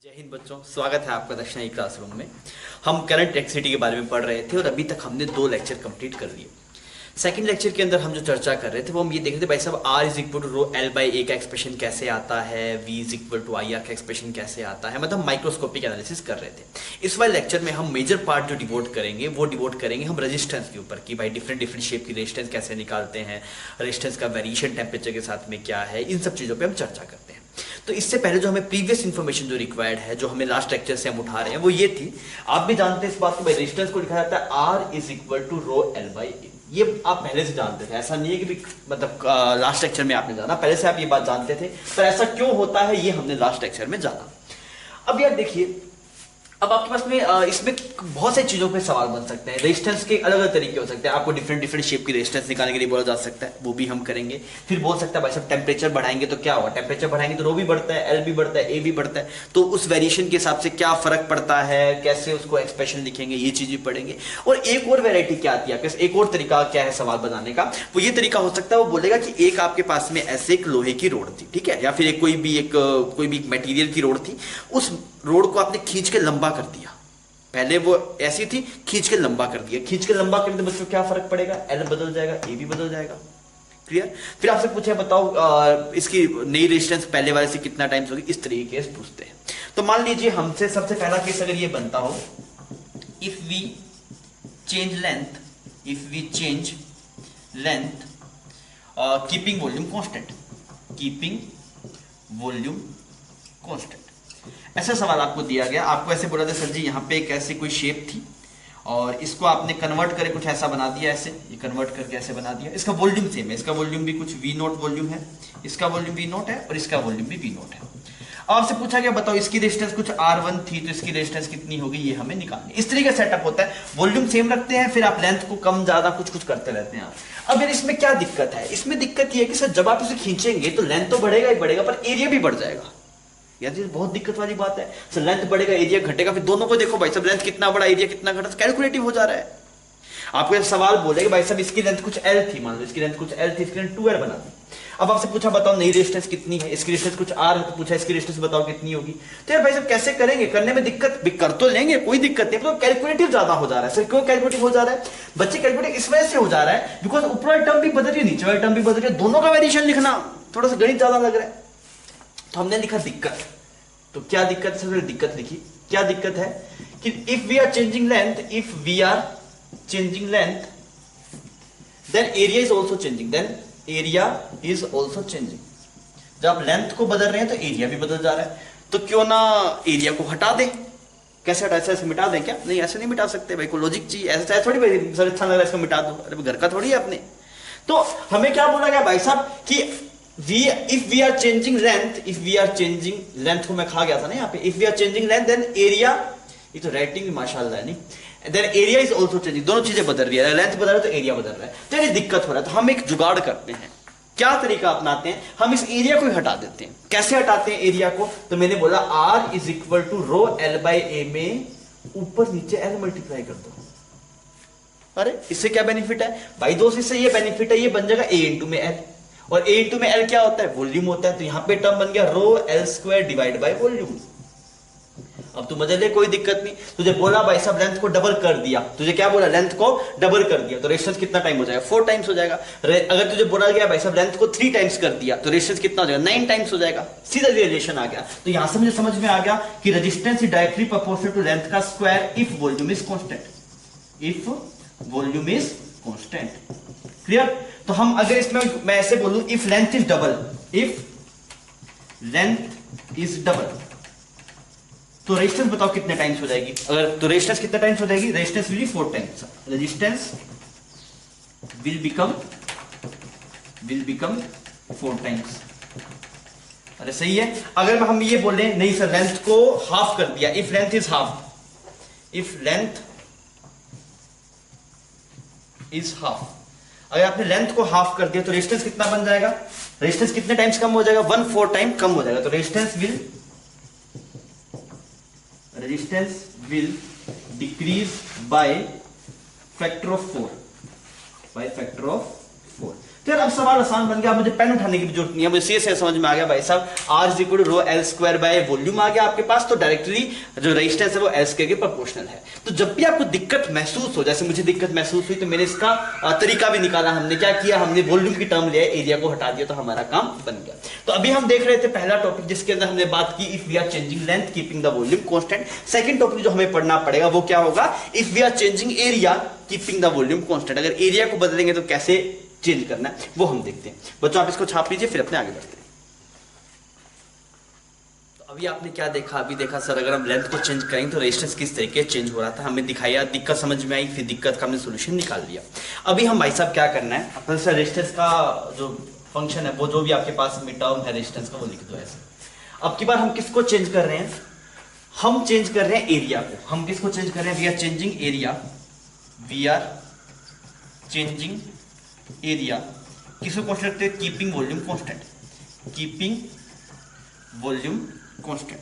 जय हिंद बच्चों, स्वागत है आपका दक्षिणाई क्लासरूम में। हम करंट इलेक्ट्रिसिटी के बारे में पढ़ रहे थे और अभी तक हमने 2 लेक्चर कंप्लीट कर लिए। सेकंड लेक्चर के अंदर हम जो चर्चा कर रहे थे वो हम ये देख रहे थे भाई साहब R is equal to rho L by A का एक्सप्रेशन कैसे आता है, V is equal to I R का एक्सप्रेशन कैसे आता है, मतलब माइक्रोस्कोपिक एनालिसिस कर रहे थे। इस वाले लेक्चर में हम मेजर पार्ट जो डिवोट करेंगे वो डिवोट करेंगे हम रेजिस्टेंस के ऊपर कि भाई डिफरेंट शेप की रेजिस्टेंस कैसे निकालते हैं, रेजिस्टेंस का वेरिएशन टेम्परेचर के साथ में क्या है, इन सब चीज़ों पर हम चर्चा करते हैं। तो इससे पहले जो हमें प्रीवियस इन्फॉर्मेशन जो रिक्वायर्ड है, जो हमें लास्ट लेक्चर से हम उठा रहे हैं, वो ये थी। आप भी जानते हैं इस बात को, भाई रेजिस्टेंस को लिखा जाता है R is equal to rho L by A. ये आप पहले से जानते थे, ऐसा नहीं है कि मतलब लास्ट लेक्चर में आपने जाना, पहले से आप ये बात जानते थे, पर ऐसा क्यों होता है ये हमने लास्ट लेक्चर में जाना। अब यार देखिए, अब आपके पास में इसमें बहुत सारी चीजों पे सवाल बन सकते हैं। रेजिस्टेंस के अलग अलग तरीके हो सकते हैं, आपको डिफरेंट शेप की रेजिस्टेंस निकालने के लिए बोला जा सकता है, वो भी हम करेंगे। फिर बोल सकता है भाई साहब टेम्परेचर बढ़ाएंगे तो क्या होगा, टेम्परेचर बढ़ाएंगे तो रो भी बढ़ता है, एल भी बढ़ता है, ए भी बढ़ता है, तो उस वेरिएशन के हिसाब से क्या फर्क पड़ता है, कैसे उसको एक्सप्रेशन लिखेंगे, ये चीज भी पढ़ेंगे। और एक और वेरायटी क्या आती है, एक और तरीका क्या है सवाल बनाने का, वो ये तरीका हो सकता है, वो बोलेगा कि एक आपके पास में ऐसे एक लोहे की रोड थी, ठीक है, या फिर एक कोई भी मटेरियल की रोड थी, उस रोड को आपने खींच के लंबा कर दिया। पहले वो ऐसी थी, खींच के लंबा कर दिया, खींच के लंबा करने से बच्चों क्या फर्क पड़ेगा, एल बदल जाएगा, ए भी बदल जाएगा। क्लियर। फिर आपसे पूछे बताओ इसकी नई रेजिस्टेंस पहले वाले से कितना टाइम्स होगी, इस तरीके से पूछते हैं। तो मान लीजिए हमसे सबसे पहला केस अगर ये बनता हो, if we change length keeping volume constant, ऐसा सवाल आपको दिया गया। आपको ऐसे बोला था सर जी यहाँ पे एक ऐसी कोई शेप थी और इसको आपने कन्वर्ट करके कुछ ऐसा बना दिया, ऐसे ये कन्वर्ट करके ऐसे बना दिया, इसका वॉल्यूम सेम है, इसका वॉल्यूम भी कुछ V नोट वॉल्यूम है, इसका वॉल्यूम V नोट है और इसका वॉल्यूम भी V नोट है। अब आपसे पूछा गया बताओ इसकी रेजिस्टेंस कुछ R1 थी तो इसकी रेजिस्टेंस कितनी होगी, ये हमें निकालनी। इस तरीके का सेटअप होता है, वॉल्यूम सेम रखते हैं, फिर आप लेंथ को कम ज्यादा कुछ करते रहते हैं। अब यार इसमें क्या दिक्कत है, इसमें दिक्कत ये है कि सर जब आप इसे खींचेंगे तो लेंथ तो बढ़ेगा ही बढ़ेगा, पर एरिया भी बढ़ जाएगा। यार ये बहुत दिक्कत वाली बात है। सर लेंथ बढ़ेगा एरिया घटेगा, फिर दोनों को देखो भाई साहब, लेंथ कितना बड़ा एरिया कितना घटा, कैलकुलेटिव हो जा रहा है। आपको सवाल बोलेगा भाई साहब इसकी लेंथ कुछ L थी, मान लो इसकी लेंथ कुछ L थी, इसकी लेंथ 2L बना दी। अब आपसे पूछा बताओ नई रेजिस्टेंस कितनी है, इसकी रेजिस्टेंस कुछ R है, तो पूछा इसकी रेजिस्टेंस बताओ कितनी होगी। तो यार भाई साहब कैसे करेंगे, करने में दिक्कत कर तो लेंगे, कोई दिक्कत नहीं, तो कैलकुलेटिव ज्यादा हो जा रहा है। सर क्यों कैलकुलेटिव हो जा रहा है बच्चे, कैलकुलेटिव इस वजह से हो जा रहा है बिकॉज ऊपर वाली टर्म भी बदल रही है, नीचे वाली टर्म भी बदल रही है, दोनों का वेरिएशन लिखना थोड़ा सा गणित ज्यादा लग रहा है। तो हमने लिखा दिक्कत। तो क्या दिक्कत है, सबसे दिक्कत लिखी, क्या दिक्कत है कि if we are changing length then area is also changing, जब आप लेंथ को बदल रहे हैं तो एरिया भी बदल जा रहा है। तो क्यों ना एरिया को हटा दें। कैसे हटा, ऐसे मिटा दें क्या, नहीं ऐसे नहीं मिटा सकते भाई, को लॉजिक चाहिए, ऐसे थोड़ी भाई सर अच्छा लग रहा है इसको मिटा दो, अरे घर का थोड़ी है अपने। तो हमें क्या बोला गया भाई साहब कि if we are changing length को मैं खा गया था ना यहाँ पे, if we are changing length then area, ये तो राइटिंग माशाल्लाह है नहीं, then area is also changing, दोनों चीजें बदल रही है, लेंथ बदल रहा है तो एरिया बदल रहा है, तो ये दिक्कत हो रहा है। तो हम एक जुगाड़ करते हैं, क्या तरीका अपनाते हैं, हम इस एरिया को हटा देते हैं। कैसे हटाते हैं एरिया को, तो मैंने बोला R is equal to rho L by A में ऊपर नीचे L मल्टीप्लाई कर दो। अरे इससे क्या बेनिफिट है भाई दोस्त, इससे ये बेनिफिट है, ये बन जाएगा A इंटू में L, और A इंटू में L क्या होता है, वॉल्यूम होता है, तो यहां पे टर्म बन गया रो L square divide by volume. अब तू मजे ले, कोई दिक्कत नहीं। तुझे बोला भाई साहब लेंथ को डबल कर दिया, तुझे क्या बोला, लेंथ को डबल कर दिया, तो रेजिस्टेंस कितना टाइम हो जाएगा, 4 टाइम्स हो जाएगा। अगर तुझे बोला गया भाई साहब लेंथ को 3 टाइम्स कर दिया, तो रेजिस्टेंस कितना हो जाएगा, 9 टाइम्स हो जाएगा। सीधा रिलेशन आ गया। तो यहां से मुझे समझ में आ गया कि resistance is directly proportional to length का square if volume is constant. Clear. तो हम अगर इसमें मैं ऐसे बोलूं, इफ लेंथ इज डबल, तो रेजिस्टेंस बताओ कितने टाइम्स हो जाएगी, अगर तो रेजिस्टेंस कितने टाइम्स हो जाएगी, resistance will B 4 times, resistance will become 4 times. अरे सही है। अगर हम ये बोले नहीं सर लेंथ को हाफ कर दिया, इफ लेंथ इज हाफ, अगर आपने लेंथ को हाफ कर दिया तो रेजिस्टेंस कितना बन जाएगा, रेजिस्टेंस कितने टाइम्स कम हो जाएगा, 1/4 टाइम कम हो जाएगा। तो resistance will decrease by factor of 4, तो यार अब सवाल आसान बन गया, मुझे पेन उठाने की भी जरूरत नहीं है, मुझे से समझ में आ गया भाई साहब, R is equal to rho L square by volume आ गया आपके पास, तो डायरेक्टली जो रेजिस्टेंस है वो एल स्क्वायर के प्रोपोर्शनल है। तो जब भी आपको दिक्कत महसूस हो, जैसे मुझे दिक्कत महसूस हुई, तो मैंने इसका तरीका भी निकाला, हमने क्या किया, हमने वॉल्यूम की टर्म लिया, एरिया को हटा दिया, तो हमारा काम बन गया। तो अभी हम देख रहे थे पहला टॉपिक जिसके अंदर हमने बात की if we are changing length keeping the volume constant. Second topic जो हमें पढ़ना पड़ेगा वो क्या होगा, if we are changing area keeping the volume constant. अगर एरिया को बदलेंगे तो कैसे चेंज करना है वो हम देखते हैं। बच्चों आप इसको छाप लीजिए, फिर अपने आगे बढ़ते हैं। तो अभी आपने क्या देखा, अभी देखा सर अगर हम लेंथ को चेंज करेंगे तो रेजिस्टेंस किस तरीके चेंज हो रहा था, हमें दिखाया, दिक्कत समझ में आई, फिर दिक्कत का हमने सोल्यूशन निकाल लिया। अभी हम भाई साहब क्या करना है, अपने सर रेजिस्टेंस का जो फंक्शन है वो जो भी आपके पास में टर्म है रेजिस्टेंस का वो लिख दो ऐसे। अब की बार हम किसको चेंज कर रहे हैं, हम चेंज कर रहे हैं एरिया को। हम किसको चेंज कर रहे हैं, we are changing area, we are changing area, किसको कांस्टेंट रखते हैं, keeping volume constant, keeping volume constant.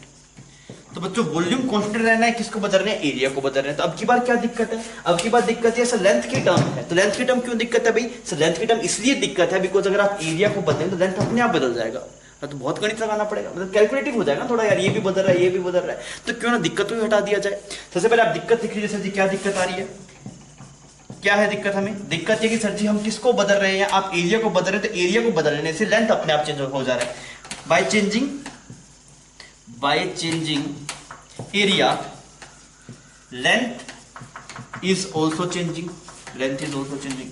तो बच्चों वॉल्यूम कांस्टेंट रहना है, किसको बदल रहे हैं, एरिया को बदल रहे हैं। तो अब की बार क्या दिक्कत है, अब की बार दिक्कत है सर लेंथ की टर्म है। तो लेंथ की टर्म क्यों दिक्कत है भाई, सर लेंथ की टर्म इसलिए दिक्कत है बिकॉज अगर आप एरिया को बदलें तो लेंथ अपने आप बदल जाएगा, तो बहुत गणित लगाना पड़ेगा, मतलब कैलकुलेटिव हो जाएगा थोड़ा यार, ये भी बदल रहा है, ये भी बदल रहा है, तो क्यों ना दिक्कत भी हटा दिया जाए। सबसे पहले आप दिक्कत लिख लीजिए सर जी, क्या दिक्कत आ रही है, क्या है दिक्कत, हमें दिक्कत है कि सर जी हम किसको बदल रहे हैं, आप एरिया को बदल रहे हैं, तो एरिया को बदलने से लेंथ अपने आप चेंज हो जा रहा है। By changing area length is also changing, length is also changing.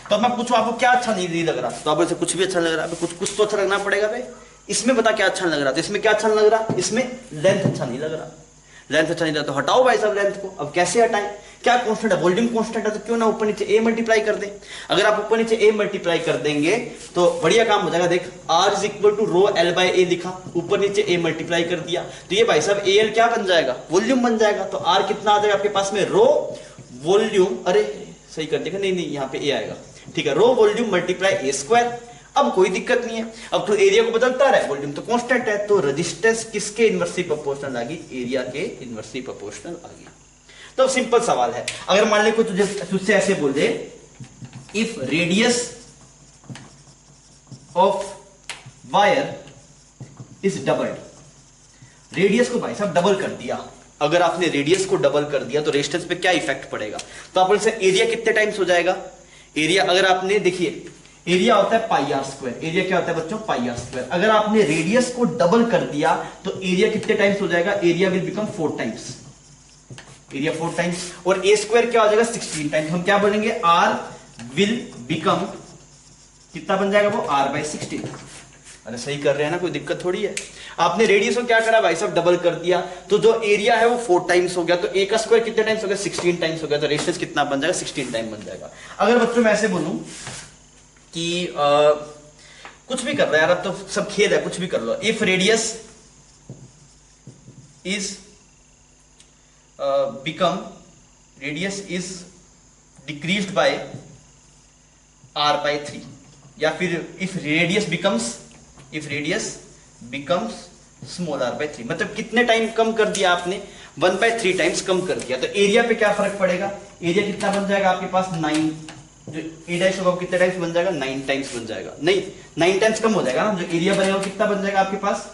तो अब मैं पूछूं आपको क्या अच्छा नहीं लग रहा, तो आप ऐसे कुछ भी अच्छा लग रहा है, कुछ तो अच्छा लगना पड़ेगा भाई, इसमें बता क्या अच्छा लग रहा, तो इसमें क्या अच्छा लग रहा, इसमें लेंथ अच्छा नहीं लग रहा, लेंथ अच्छा नहीं लग रहा, तो हटाओ भाई साहब लेंथ को। अब कैसे हटाएं, क्या कांस्टेंट है, वॉल्यूम कांस्टेंट है, तो क्यों ना ऊपर नीचे ए मल्टीप्लाई कर दें। अगर आप ऊपर नीचे ए मल्टीप्लाई कर देंगे तो बढ़िया काम हो जाएगा। देख R is equal to rho L by A लिखा, ऊपर नीचे ए मल्टीप्लाई कर दिया, तो ये भाई साहब ए एल क्या बन जाएगा, वॉल्यूम बन जाएगा। तो आर कितना आ जाएगा आपके पास में, रो वॉल्यूम, अरे सही कर देगा, नहीं यहाँ पे ए आएगा, ठीक है, रो वॉल्यूम मल्टीप्लाई ए स्क्वायर। अब कोई दिक्कत नहीं है, अब तो एरिया को बदलता रहा है, वॉल्यूम तो कांस्टेंट है, तो रेजिस्टेंस किसके इनवर्सली प्रोपोर्शनल आ गई, एरिया के इनवर्सली प्रोपोर्शनल आ गई। तो सिंपल सवाल है, अगर मान ले कोई तुझसे ऐसे बोल दे, if radius of wire is doubled, radius को भाई साहब डबल कर दिया, अगर आपने रेडियस को डबल कर दिया तो रेजिस्टेंस पे क्या इफेक्ट पड़ेगा, तो आप बोलते एरिया कितने टाइम्स हो जाएगा, एरिया अगर आपने देखिए एरिया होता है पाई आर स्क्वायर, एरिया क्या होता है बच्चों, पाई आर स्क्वायर। अगर आपने रेडियस को डबल कर दिया तो एरिया कितने टाइम्स हो जाएगा, area will become 4 times, area 4 times, और ए स्क्वायर क्या हो जाएगा 16 टाइम्स। हम क्या बोलेंगे, आर विल बिकम कितना बन जाएगा वो, आर बाई 16। अरे सही कर रहे हैं ना, कोई दिक्कत थोड़ी है। आपने रेडियस को क्या करा भाई साहब, डबल कर दिया, तो जो एरिया है वो 4 टाइम्स हो गया, तो ए का स्क्वायर कितने टाइम्स हो गया, 16 टाइम्स हो गया, तो रेडियस कितना बन जाएगा, 16 टाइम बन जाएगा। अगर बच्चों मैं ऐसे बोलूं कि कुछ भी कर रहा है यार, अब तो सब खेल है, कुछ भी कर लो, if radius is become, radius is decreased by R by 3, या फिर if radius becomes small R by 3, मतलब कितने टाइम कम कर दिया आपने, 1/3 टाइम्स कम कर दिया, तो एरिया पे क्या फर्क पड़ेगा, एरिया कितना बन जाएगा आपके पास 9, जो ए डैश होगा कितने टाइम्स बन जाएगा, 9 टाइम्स बन जाएगा, नहीं 9 टाइम्स कम हो जाएगा ना, जो एरिया बनेगा कितना बन जाएगा आपके पास,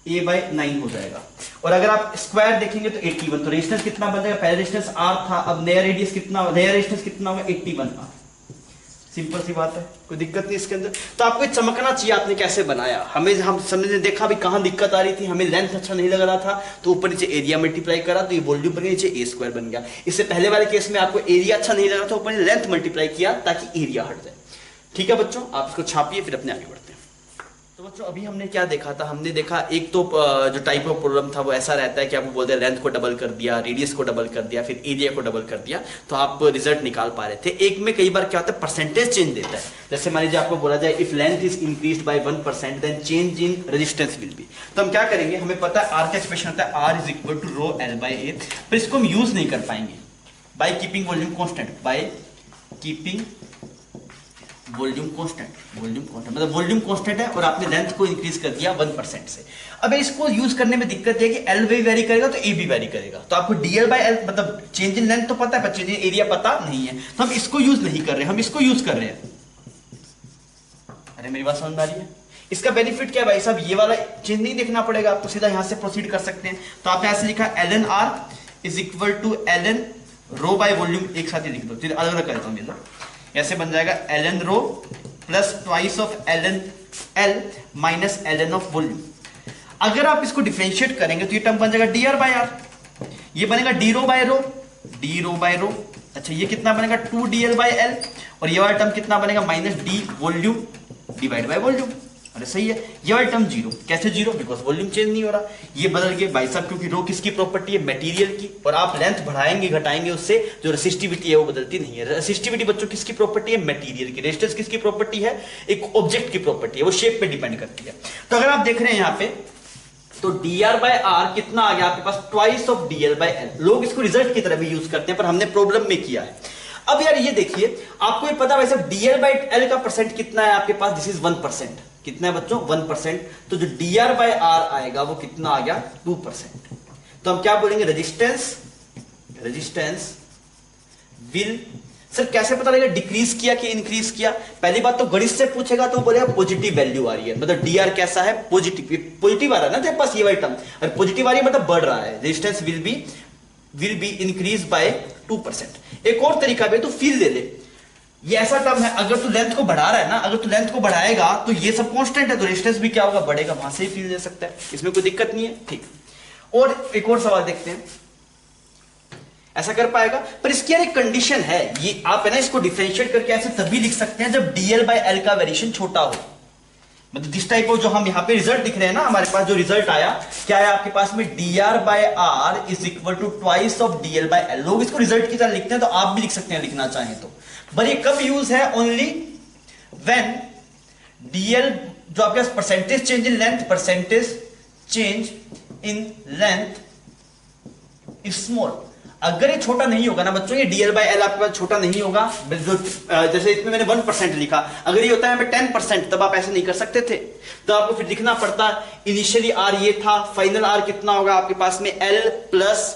a बाई 9 हो जाएगा। और अगर आप स्क्वायर देखेंगे तो 81, तो रेजिस्टेंस कितना बन जाएगा, पहले रेजिस्टेंस r था, अब नया रेजिस्टेंस कितना होगा 81 का। सिंपल सी बात है, कोई दिक्कत नहीं इसके अंदर। तो आपको चमकना चाहिए आपने कैसे बनाया, हम समझने देखा भी कहां दिक्कत आ रही थी, हमें लेंथ अच्छा नहीं लग रहा था, तो ऊपर नीचे एरिया मल्टीप्लाई करा तो ये वॉल्यूम बन गया, नीचे ए स्क्वायर बन गया। इससे पहले वाले केस में आपको एरिया अच्छा नहीं लग रहा था, ऊपर लेंथ मल्टीप्लाई किया ताकि एरिया हट जाए। ठीक है बच्चों, आप इसको छापिए फिर अपने आगे बढ़ते हैं। तो बच्चों अभी हमने क्या देखा था, हमने देखा एक तो जो टाइप ऑफ प्रॉब्लम था वो ऐसा रहता है कि आपको बोलते हैं लेंथ को डबल कर दिया, रेडियस को डबल कर दिया, फिर एरिया को डबल कर दिया, तो आप रिजल्ट निकाल पा रहे थे। एक में कई बार क्या होता है परसेंटेज चेंज देता है, जैसे मान लीजिए आपको बोला जाए if length is increased by 1% then change in resistance will be. तो हम क्या करेंगे, हमें पता है आर का एक्सप्रेशन होता है R is equal to rho L by A, पर इसको हम यूज नहीं कर पाएंगे by keeping volume constant, by keeping volume constant मतलब वॉल्यूम कांस्टेंट है और आपने लेंथ को इंक्रीज कर दिया 1% से। अब इसको यूज करने में दिक्कत है कि एल भी वेरी करेगा तो ए भी वेरी करेगा, तो आपको डीएल बाय एल मतलब चेंज इन लेंथ तो पता है पर चेंज इन एरिया पता नहीं है, तो हम इसको यूज नहीं कर रहे, हम इसको यूज कर रहे हैं, अरे मेरी बात समझ में आ रही है? इसका बेनिफिट क्या है भाई साहब, ये वाला चेंज नहीं देखना पड़ेगा आपको, सीधा यहां से प्रोसीड कर सकते हैं। तो आपने ऐसे लिखा ln r is equal to ln rho by volume, एक साथ ही लिख दो, चलिए अलग अलग कर देता हूं, ऐसे बन जाएगा ln rho plus twice of ln l minus ln of volume. अगर आप इसको डिफरेंशिएट करेंगे तो ये टर्म बन जाएगा dr बाय r, ये बनेगा d row by row, d row by रो। अच्छा ये कितना बनेगा 2dl बाय l, और ये वाला टर्म कितना बनेगा minus d volume divide by volume. अरे सही है, ये वाला टर्म जीरो, कैसे जीरो, बिकॉज वॉल्यूम चेंज नहीं हो रहा। ये बदल गए भाई साहब, क्योंकि रो किसकी प्रॉपर्टी है, मटेरियल की, और आप लेंथ बढ़ाएंगे घटाएंगे उससे जो रेसिस्टिविटी है वो बदलती नहीं है। रेसिस्टिविटी बच्चों किसकी प्रॉपर्टी है, मटेरियल की। रेजिस्टेंस किसकी प्रॉपर्टी है, एक ऑब्जेक्ट की प्रॉपर्टी है, वो शेप पे डिपेंड करती है। तो अगर आप देख रहे हैं यहाँ पे तो dr बाय r कितना आ गया आपके पास, twice of dl by l। लोग इसको रिजल्ट की तरह भी यूज करते हैं, पर हमने प्रॉब्लम में किया है। अब यार ये देखिए, आपको ये पता वैसे dl बाय l का परसेंट कितना है आपके पास, दिस इज 1%। कितना है बच्चों, 1%। तो जो dr बाय r आएगा वो कितना आ गया, 2%। तो हम क्या बोलेंगे, रेजिस्टेंस विल, सर कैसे पता लगेगा डिक्रीज किया कि इंक्रीज किया। पहली बात तो गणित से पूछेगा तो बोलेगा पॉजिटिव वैल्यू आ रही है, मतलब dr कैसा है, पॉजिटिव, पॉजिटिव आ रहा है ना तेरे पास ये वाली टर्म, और पॉजिटिव आ रही है मतलब बढ़ रहा है। Resistance will be increase by 2%। एक और तरीका भी, तो फील ले ले, ये ऐसा टर्म है, अगर तू लेंथ को बढ़ा रहा है ना, अगर तू लेंथ को बढ़ाएगा तो ये सब कांस्टेंट है, तो रेजिस्टेंस भी क्या होगा, बढ़ेगा, वहां से ही फील ले सकता है, इसमें कोई दिक्कत नहीं है। ठीक, और एक और सवाल देखते हैं, ऐसा कर पाएगा, पर इसकी यार एक कंडीशन है, ये आप है ना इसको डिफरेंशिएट करके ऐसे तभी लिख सकते हैं जब dl बाय l का वेरिएशन छोटा हो। मतलब दिस टाइप ऑफ जो हम यहाँ पे रिजल्ट दिख रहे हैं ना, हमारे पास जो रिजल्ट आया क्या है आपके पास में, dr by r is equal to twice of dl by l। लोग इसको रिजल्ट की तरह लिखते हैं, तो आप भी लिख सकते हैं लिखना चाहें तो। पर ये कब यूज है, ओनली व्हेन dl जो आपके पास percentage change in length, percentage change in length is small. अगर ये छोटा नहीं होगा ना बच्चों, ये dl बाय l आपके पास छोटा नहीं होगा, जैसे इसमें मैंने 1% लिखा, अगर ये होता है 10%, तब आप ऐसे नहीं कर सकते थे, तो आपको फिर लिखना पड़ता, इनिशियली r ये था, फाइनल r कितना होगा आपके पास में l प्लस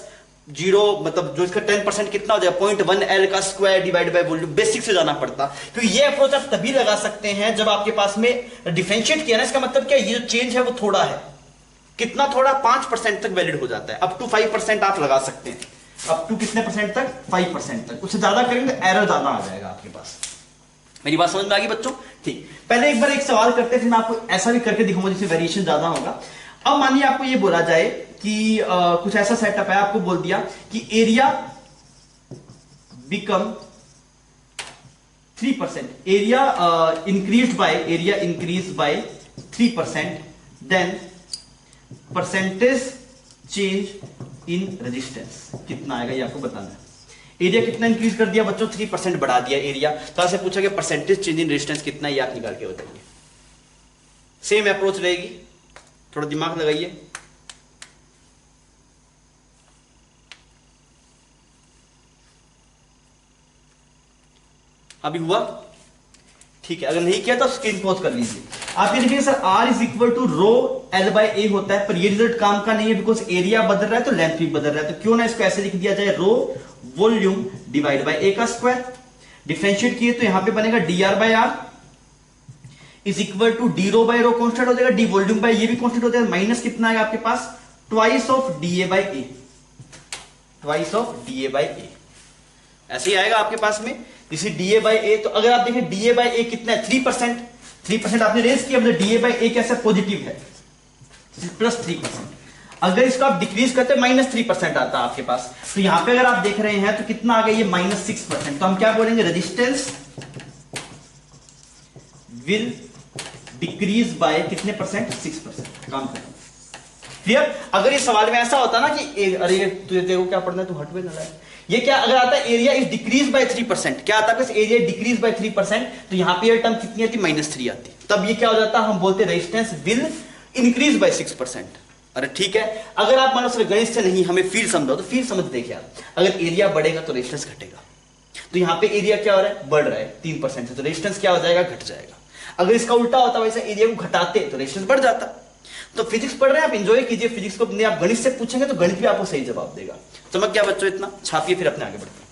0, मतलब जो इसका 10% कितना हो जाएगा 0.1 l का square divide by volume. Basic से जाना पड़ता, क्योंकि ये अप्रोच आप तभी लगा सकते हैं जब आपके पास में डिफरेंशिएट किया ना, इसका मतलब क्या, ये जो चेंज है वो थोड़ा है, कितना थोड़ा, 5% तक वैलिड हो जाता है, अप टू 5% आप लगा सकते हैं, अप टू कितने परसेंट तक, 5% तक। उससे ज्यादा करेंगे तो एरर ज्यादा आ जाएगा आपके पास। मेरी बात समझ में आ गई बच्चों? ठीक, पहले एक बार एक सवाल करते हैं, फिर मैं आपको ऐसा भी करके दिखाऊंगा जिसमें वेरिएशन ज्यादा होगा। अब मानिए आपको ये बोला जाए कि कुछ ऐसा सेटअप है, आपको बोल दिया कि area become 3%, area increase by 3%, then percentage change in resistance कितना आएगा, ये आपको बताना है। एरिया कितना इंक्रीज कर दिया बच्चों, 3% बढ़ा दिया एरिया, तो आपसे पूछा कि परसेंटेज चेंज इन रेजिस्टेंस कितना है, ये आप निकाल के बताइए। सेम अप्रोच रहेगी, थोड़ा दिमाग लगाइए। अभी हुआ? ठीक है, अगर नहीं किया तो स्क्रीन पॉज कर लीजिए। आप ये देखिए sir, R is equal to rho L by A होता है, पर ये रिजल्ट काम का नहीं है, बिकॉज एरिया बदल रहा है तो लेंथ भी बदल रहा है, तो क्यों ना इसको ऐसे लिख दिया जाए, rho volume divide by A का स्क्वायर। डिफरेंशिएट किए तो यहां पे बनेगा dr by r is equal to D rho by rho constant हो जाएगा, डी वॉल्यूम बाय ये भी कांस्टेंट हो जाएगा, माइनस कितना आएगा आपके पास, twice of dA by A, twice of dA by A, ऐसे ही आएगा आपके पास में, इसी dA बाय A। तो अगर आप देखें dA बाय A कितना है, 3% आपने रेज किया, मतलब dA बाय A कैसा पॉजिटिव है, प्लस 3%। अगर इसको आप डिक्रीज करते माइनस 3% आता है आपके पास, तो यहां पे अगर आप देख रहे हैं तो कितना आ गया, ये माइनस 6%। तो हम क्या बोलेंगे, रेजिस्टेंस विल डिक्रीज बाय कितने परसेंट, 6%। काम करें, क्लियर। अगर इस सवाल में ऐसा होता ना कि अरे तुझे देखो क्या पढ़ना है, तू हटवे ना, ये क्या अगर आता है एरिया इज डिक्रीज बाय 3%, क्या आता है एरिया डिक्रीज बाय 3%, तो यहां पे ये टर्म कितनी आती, -3 आती, तब ये क्या हो जाता है, हम बोलते हैं रेजिस्टेंस विल इंक्रीज बाय 6%। अरे ठीक है, अगर आप मान लो सिर्फ गणित से नहीं हमें फील्ड समझाओ, तो फील्ड समझ देखिए आप, अगर एरिया बढ़ेगा तो रेजिस्टेंस घटेगा, तो यहां पे एरिया क्या हो रहा है, बढ़ रहा है 3% से, तो रेजिस्टेंस क्या हो जाएगा, घट जाएगा। अगर इसका उल्टा होता, वैसे एरिया को घटाते तो रेजिस्टेंस बढ़ जाता। तो फिजिक्स पढ़ रहे हैं आप, एंजॉय कीजिए फिजिक्स को, आप गणित से पूछेंगे तो गणित भी आपको सही जवाब देगा। समझ गया बच्चों? इतना छापिए, फिर अपने आगे बढ़ते हैं।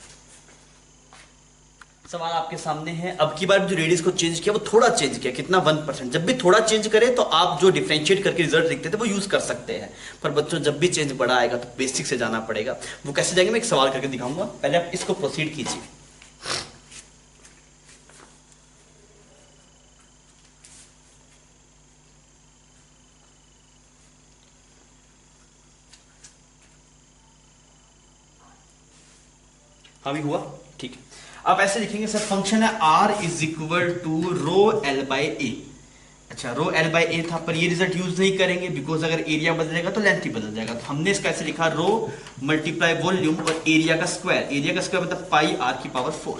सवाल आपके सामने है। अब की बार जो रेडियस को चेंज किया वो थोड़ा चेंज किया, कितना 1%। जब भी थोड़ा चेंज करे तो आप जो डिफरेंशिएट करके रिजल्ट लिखते थे वो यूज कर सकते हैं, पर बच्चों जब भी चेंज बड़ा आएगा तो बेसिक से जाना पड़ेगा। वो कैसे जाएंगे मैं एक सवाल करके दिखाऊंगा, पहले आप इसको प्रोसीड कीजिए। अभी हुआ ठीक है। आप ऐसे लिखेंगे सर फंक्शन है r is equal to rho L by A. अच्छा रो एल बाई ए था, पर ये रिजल्ट यूज नहीं करेंगे बिकॉज अगर एरिया बदलेगा तो लेंथ ही बदल जाएगा। तो हमने इसका ऐसे लिखा रो मल्टीप्लाई वॉल्यूम और एरिया का स्क्वायर। एरिया का स्क्वायर मतलब पाई आर की पावर 4,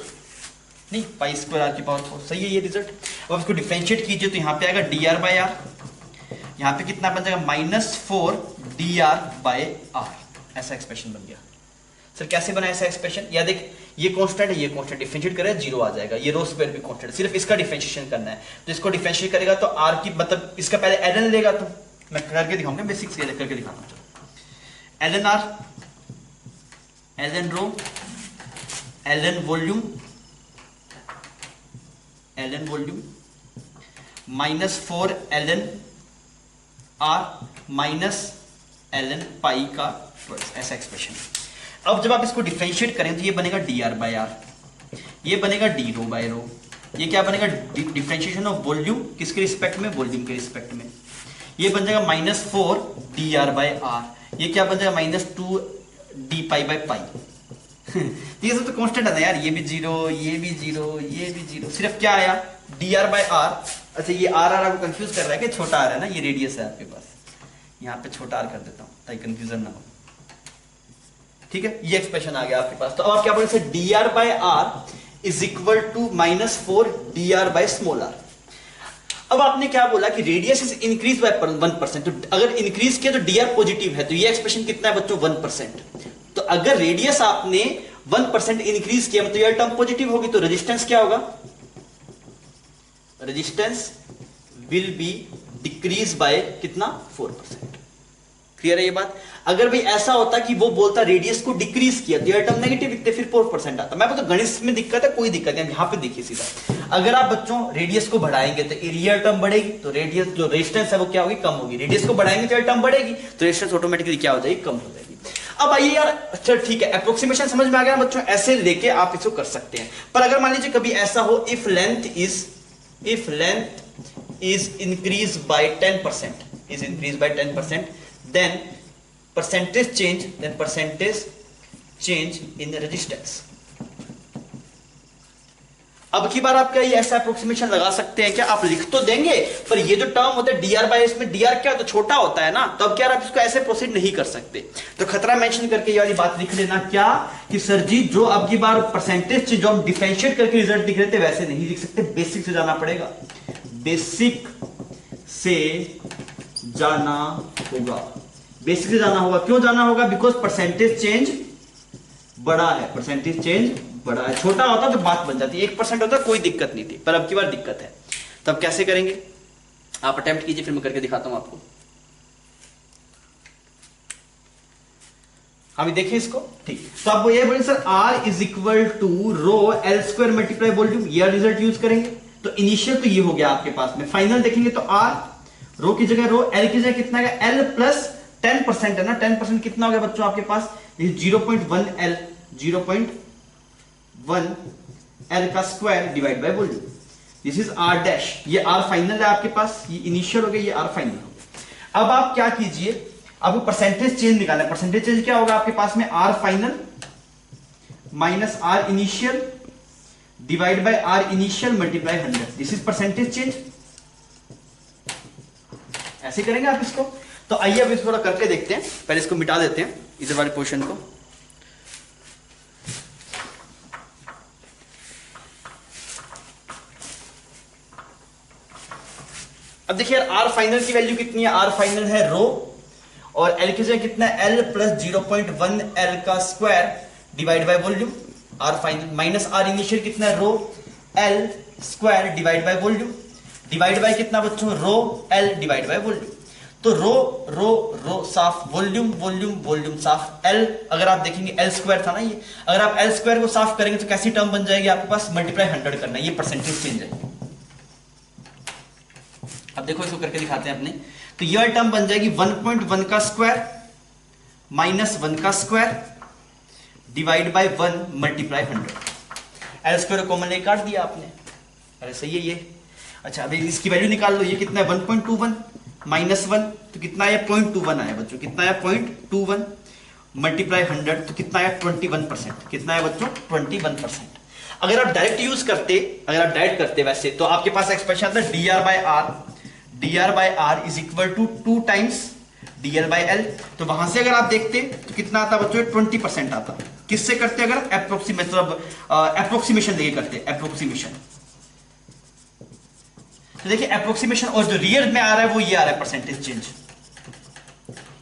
नहीं पाई स्क्वायर आर की पावर 4। सही है ये रिजल्ट। अब इसको डिफरेंशिएट कीजिए तो यहाँ पे आएगा डी आर बाई आर। यहाँ पे कितना बन जाएगा -4 डी आर बाई आर। ऐसा एक्सप्रेशन बन गया। सर कैसे बना ऐसा एक्सप्रेशन? या देख ये कांस्टेंट है, ये कांस्टेंट डिफरेंशिएट करेगा 0 आ जाएगा। ये रो स्क्वायर भी कांस्टेंट, सिर्फ इसका डिफरेंशिएशन करना है। तो इसको डिफरेंशिएट करेगा तो r की मतलब इसका पहले ln लेगा। तो मैं करके दिखाऊंगा, बेसिक से करके दिखाता हूं। ln r, ln रो, ln volume, ln volume -4 ln r minus ln पाई का ट्वाइस। ऐसा एक्सप्रेशन। अब जब आप इसको डिफरेंशिएट करें तो ये बनेगा डी आर बाई आर, ये बनेगा डी रो बाई रो। ये क्या बनेगा? डिफरेंशिएशन ऑफ वॉल्यूम किसके रिस्पेक्ट में? वॉल्यूम के रिस्पेक्ट में। ये बन जाएगा -4 डी आर बाई आर। ये क्या बन जाएगा? -2 डी पाई बाई पाई। ये सब तो कांस्टेंट है ना यार, ये भी 0, ये भी 0, ये भी 0। सिर्फ क्या आया? D R by R. अच्छा ये आर आर आपको कंफ्यूज कर रहा है कि छोटा आर है ना, ये रेडियस है आपके पास। यहाँ पे छोटा आर कर देता हूँ ताकि कंफ्यूजन ना हो। ठीक है, ये एक्सप्रेशन आ गया आपके पास। तो अब आप क्या बोलेंगे? D R by R is equal to -4 D R by small R. अब आपने क्या बोला कि रेडियस इज इंक्रीज बाय 1%। तो अगर इंक्रीज किया तो डी आर पॉजिटिव है, तो ये एक्सप्रेशन कितना है बच्चों? 1%। तो अगर रेडियस आपने 1% इंक्रीज किया मतलब ये टर्म पॉजिटिव होगी, तो रेजिस्टेंस क्या होगा? Resistance will be decrease by कितना? 4%। क्लियर है ये बात? अगर भाई ऐसा होता कि वो बोलता रेडियस को डिक्रीज किया तो ये टर्म नेगेटिव लिखते, फिर 4% आता। मैं बोलता गणित में दिक्कत है, कोई दिक्कत नहीं। यहां पे देखिए सीधा, अगर आप बच्चों रेडियस को बढ़ाएंगे तो एरिया टर्म बढ़ेगी, तो रेडियस जो रेजिस्टेंस है वो क्या होगी? कम होगी। रेडियस को बढ़ाएंगे तो टर्म बढ़ेगी, तो रेजिस्टेंस ऑटोमेटिकली क्या हो जाएगी? कम हो जाएगी। अब आइए यार, अच्छा ठीक है, अप्रोक्सीमेशन समझ में आ गया बच्चों, ऐसे लेके आप इसको कर सकते हैं। पर अगर मान लीजिए कभी ऐसा हो, if length is increase by 10%, then percentage change in the resistance। अब की बार आप क्या ये ऐसा अप्रोक्सीमेशन लगा सकते हैं क्या? आप लिख तो देंगे, पर ये जो टर्म होता है dr बाय, इसमें dr क्या होता है? छोटा होता है ना, तो अब क्या आप इसको ऐसे प्रोसीड नहीं कर सकते। तो खतरा मेंशन करके ये वाली बात लिख लेना क्या कि सर जी जो अब की बार परसेंटेज जो हम डिफरेंशिएट करके रिजल्ट लिख रहे थे वैसे नहीं लिख सकते, बेसिक से जाना पड़ेगा। बेसिक से जाना होगा। बेसिक से जाना होगा। क्यों जाना होगा? बिकॉज परसेंटेज चेंज बड़ा है, परसेंटेज चेंज बड़ा है। छोटा होता तो बात बन जाती, 1% होता कोई दिक्कत नहीं थी, पर अब की बार दिक्कत है। तब कैसे करेंगे? आप अटेम्प्ट कीजिए, फिर मैं करके दिखाता हूं आपको। हम देखिए इसको, ठीक। तो आप ये बोले sir R is equal to rho L square multiply volume, यह रिजल्ट यूज करेंगे। तो इनिशियल तो ये हो गया आपके पास में, फाइनल देखेंगे तो R रो की जगह रो, एल की जगह कितना है? L प्लस 10% है ना, 10% कितना हो गया बच्चों आपके पास? 0.1 L, 0.1 L का square divide by volume. This is R dash. ये R फाइनल है आपके पास, ये इनिशियल हो गया, ये R फाइनल हो गया। अब आप क्या कीजिए, आपको परसेंटेज चेंज निकालना है। परसेंटेज चेंज क्या होगा आपके पास में? R final minus R initial divide bye R initial multiply 100। This is percentage change. ऐसे करेंगे आप इसको। तो आइए अब इसको थोड़ा करके देखते हैं। पहले इसको मिटा देते हैं, इधर वाली पोर्शन को। अब देखिए यार, R फाइनल की वैल्यू कितनी है? R फाइनल है रो, और L की जगह कितना है? L प्लस 0.1 L का square divide by volume. R final minus R initial कितना है? Rho L square divide by volume, divide bye कितना बच्चों? रो L डिवाइड बाय वॉल्यूम। तो रो रो रो साफ, वॉल्यूम वॉल्यूम वॉल्यूम साफ, एल अगर आप देखेंगे एल स्क्वायर था ना ये, अगर आप एल स्क्वायर को साफ करेंगे तो कैसी टर्म बन जाएगी आपके पास, मल्टीप्लाई 100 करना है, ये परसेंटेज चेंज है। अब देखो इसको करके दिखाते हैं अपने, तो ये टर्म बन जाएगी 1.1 का स्क्वायर माइनस 1 का square divide by 1 multiply 100। L square common ले काट दिया आपने, अरे सही है ये। अच्छा अभी इसकी वैल्यू निकाल लो, ये कितना है 1.21 माइनस 1 तो कितना है 0.21 आया बच्चों, कितना है 0.21 मल्टीप्लाई 100 तो कितना है 21%, कितना है बच्चों 21%। अगर आप डायरेक्ट यूज करते, अगर आप डायरेक्ट करते वैसे तो आपके पास एक्सप्रेशन आता है dr by R is equal to 2 times dl by L. तो वहां से अगर आप देखते तो कितना आता बच्चों 20% आता। किससे करते अगर अप्रोक्सीमेशन लेके करते, अप्रोक्सीमेशन। तो देखिए अप्रोक्सीमेशन और जो रियल में आ रहा है वो ये आ रहा है परसेंटेज चेंज,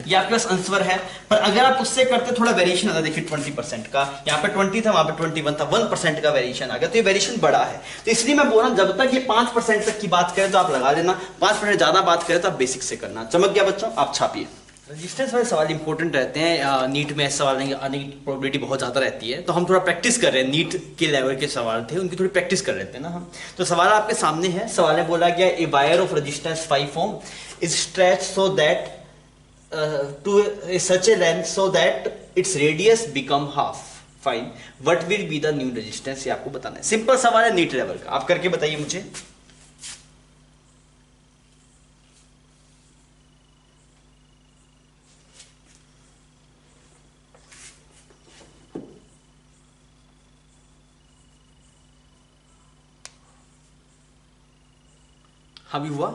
ये आपके पास आंसर है। पर अगर आप उससे करते थोड़ा वेरिएशन आता, देखिए 20% का, यहाँ पे 20 था वहां पे 21 था, 1% का वेरिएशन आ गया, तो ये वेरिएशन बड़ा है। तो इसलिए मैं बोल रहा हूं जब तक ये 5% तक की बात करें तो आप लगा लेना, 5% ज्यादा बात करें तो आप बेसिक से करना। चमक गया बच्चों, आप छापिए। रेजिस्टेंस वाले सवाल इंपॉर्टेंट रहते हैं, नीट में ऐसे सवाल आने की प्रोबेबिलिटी बहुत ज़्यादा रहती है, तो हम थोड़ा प्रैक्टिस कर रहे हैं। नीट के लेवल के सवाल थे, उनकी थोड़ी प्रैक्टिस कर लेते हैं ना हम। तो सवाल आपके सामने है, सवाल में बोला गया a wire of resistance 5 ohm is stretch so that to such a length so that its radius become half, fine what will be the new resistance, ये आपको बताना है। सिंपल सवाल है नीट लेवल का, आप करके बताइए मुझे। हाँ भी हुआ।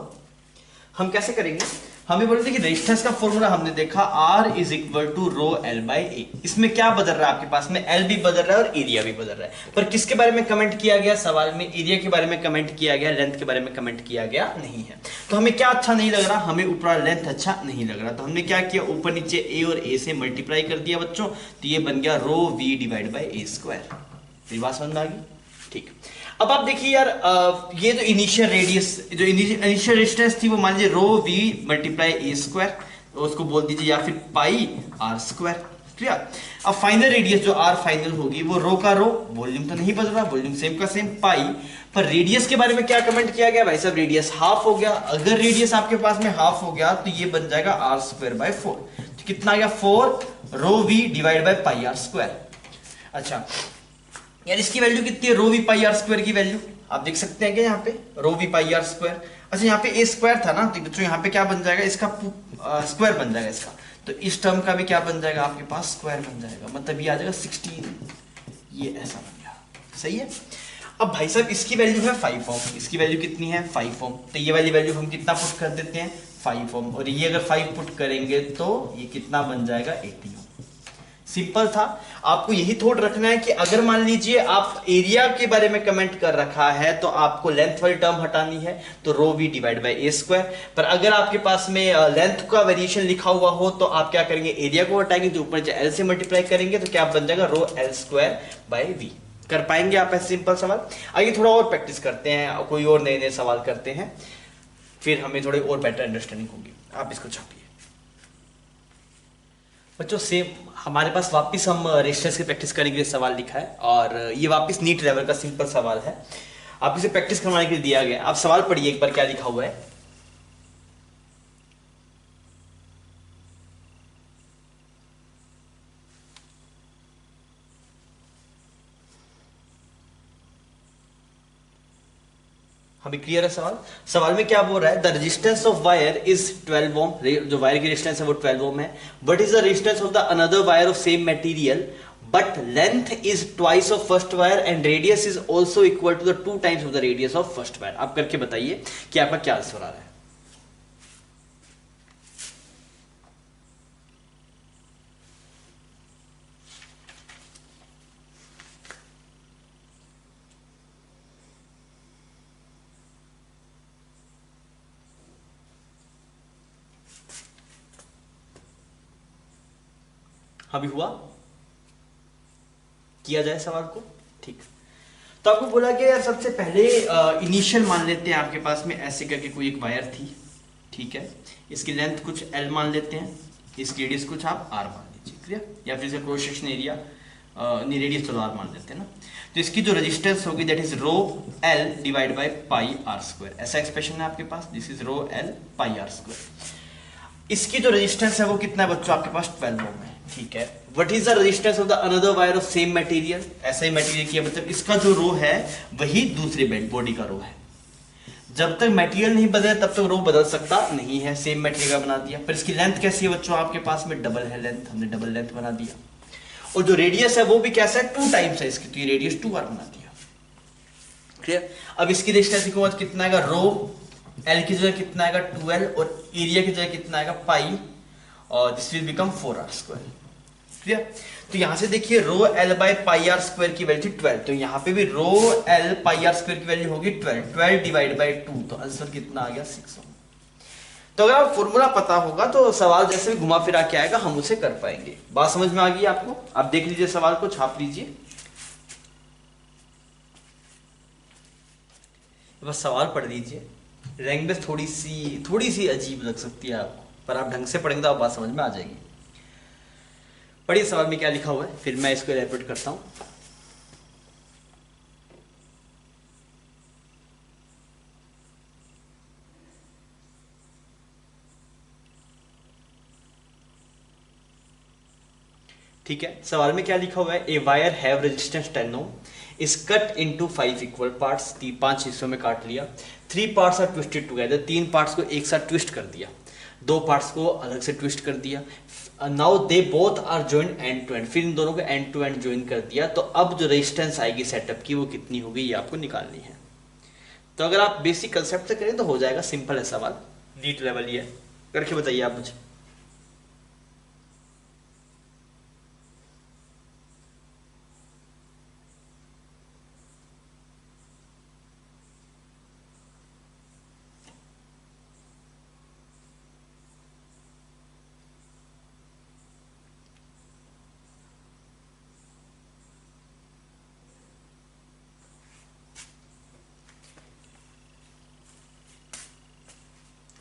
हम कैसे करेंगे, हमें बोलते कि रेजिस्टेंस का फॉर्मूला हमने देखा R is equal to rho L by A. इसमें क्या बदल रहा है आपके पास में, एल भी बदल रहा है और एरिया भी बदल रहा है। पर किसके बारे में कमेंट किया गया सवाल में, एरिया के बारे में कमेंट किया गया, लेंथ के बारे में कमेंट किया गया नहीं है। तो हमें क्या अच्छा नहीं लग रहा, हमें ऊपर लेंथ अच्छा नहीं लग रहा, तो हमने क्या किया, ऊपर नीचे ए और ए से मल्टीप्लाई कर दिया बच्चों, तो ये बन गया rho V divide by A square. मेरी बात समझ में आ गई, ठीक। अब आप देखिए यार, ये जो इनिशियल रेडियस, जो इनिशियल रेजिस्टेंस थी वो मान लीजिए रो वी मल्टीप्लाई ए स्क्वायर, तो उसको बोल दीजिए, या फिर पाई आर स्क्वायर, क्लियर। अब फाइनल रेडियस जो आर फाइनल होगी वो रो का रो, वॉल्यूम तो नहीं बदल रहा, वॉल्यूम सेम का सेम, पाई। पर रेडियस के बारे में क्या कमेंट किया गया भाई साहब, रेडियस हाफ हो गया। अगर रेडियस आपके पास में हाफ हो गया तो ये बन जाएगा आर स्क्वायर बाय 4, तो कितना आ गया 4 rho V divide by pi R square. अच्छा यार इसकी वैल्यू कितनी है, rho V pi R square की वैल्यू आप देख सकते हैं क्या, यहाँ पे rho V pi R square. अच्छा यहाँ पे ए स्क्वायर था ना, तो बच्चों यहाँ पे क्या बन जाएगा, इसका स्क्वायर बन जाएगा इसका, तो इस टर्म का भी क्या बन जाएगा आपके पास, स्क्वायर बन जाएगा, मतलब ये आ जाएगा 16, ये ऐसा बन गया, सही है। अब भाई साहब इसकी वैल्यू है 5 ओम, इसकी वैल्यू कितनी है 5 ओम, तो ये वाली वैल्यू हम कितना पुट कर देते हैं 5 ओम, और ये अगर 5 पुट करेंगे तो ये कितना बन जाएगा 80 ओम। सिंपल था। आपको यही थोट रखना है कि अगर मान लीजिए आप एरिया के बारे में कमेंट कर रखा है तो आपको लेंथ वाली टर्म हटानी है, तो rho V divide by A square. पर अगर आपके पास में लेंथ का वेरिएशन लिखा हुआ हो तो आप क्या करेंगे, एरिया को हटाएंगे, जो ऊपर एल से मल्टीप्लाई करेंगे तो क्या बन जाएगा rho L square by V. कर पाएंगे आप ऐसे सिंपल सवाल। आइए थोड़ा और प्रैक्टिस करते हैं, कोई और नए नए सवाल करते हैं, फिर हमें थोड़ी और बेटर अंडरस्टैंडिंग होगी। आप इसको छापिए बच्चों। सेम हमारे पास वापस हम रेजिस्टेंस की प्रैक्टिस करने के लिए सवाल लिखा है, और ये वापस नीट लेवल का सिंपल सवाल है, आप इसे प्रैक्टिस करवाने के लिए दिया गया। आप सवाल पढ़िए एक बार क्या लिखा हुआ है। हमें क्लियर है सवाल। सवाल में क्या बोल रहा है, the resistance of wire is 12 ohm, जो वायर की रेजिस्टेंस है वो 12 ओम है। What is the resistance of the another wire of same material but length is twice of first wire and radius is also equal to the 2 times of the radius of first wire. आप करके बताइए कि आपका क्या answer आ रहा है। अभी हुआ, किया जाए सवाल को, ठीक। तो आपको बोला गया यार सबसे पहले इनिशियल मान लेते हैं आपके पास में ऐसे करके कोई एक वायर थी, ठीक है। इसकी लेंथ कुछ L मान लेते हैं, इसकी रेडियस कुछ आप R मान लीजिए, क्लियर। या फिर इसका क्रॉस सेक्शन एरिया नहीं रेडियस तो R मान लेते हैं ना। तो इसकी जो रेजिस्टेंस होगी that is rho L divide by pi R square, ऐसा एक्सप्रेशन है आपके पास, this is rho L pi R square. इसकी जो रेजिस्टेंस है वो कितना है बच्चों आपके पास 12 ओम है, ठीक है। What is the resistance of the another wire of same material, ऐसा ही मटेरियल की मतलब इसका जो रो है वही दूसरे बॉडी का रो है। जब तक मटेरियल नहीं बदले तब तक रो बदल सकता नहीं है, सेम मटेरियल का बना दिया। पर इसकी लेंथ कैसी है बच्चों आपके पास में डबल है लेंथ, हमने डबल लेंथ बना दिया। और जो रेडियस है वो भी कैसा है 2 टाइम्स है इसकी, तो ये रेडियस 2r बना दिया, क्लियर। अब इसकी रेजिस्टेंस की बात कितना आएगा, रो L की जगह कितना आएगा 12 और एरिया की जगह कितना आएगा पाई, और this will become 4r square, clear. तो यहां से देखिए rho L by pi R square की वैल्यू 12, तो यहां पे भी rho L pi R square की वैल्यू होगी 12 डिवाइड बाय 2, तो आंसर कितना आ गया 6 ओम। तो अगर आप फॉर्मूला पता होगा तो सवाल जैसे भी घुमा फिरा के आएगा हम उसे कर पाएंगे। बात समझ में आ गई आपको? आप देख लीजिए सवाल को, छाप लीजिए, बस सवाल पढ़ लीजिए। लैंग्वेज थोड़ी सी अजीब लग सकती है आपको, पर आप ढंग से पढ़ेंगे तो आप बात समझ में आ जाएगी। पढ़िए सवाल में क्या लिखा हुआ है, फिर मैं इसको एलैबोरेट करता हूं। ठीक है, सवाल में क्या लिखा हुआ है, a wire have resistance 10 ohm is cut into 5 equal parts, 5 हिस्सों में काट लिया। 3 parts are twisted together, 3 parts को एक साथ ट्विस्ट कर दिया, 2 पार्ट्स को अलग से ट्विस्ट कर दिया। Now they both are joined end to end, फिर इन दोनों को एंड टू एंड ज्वाइन कर दिया। तो अब जो रेजिस्टेंस आएगी सेटअप की वो कितनी होगी ये आपको निकालनी है। तो अगर आप बेसिक कंसेप्ट से करें तो हो जाएगा, सिंपल है सवाल, नीट लेवल ये है। करके बताइए आप मुझे।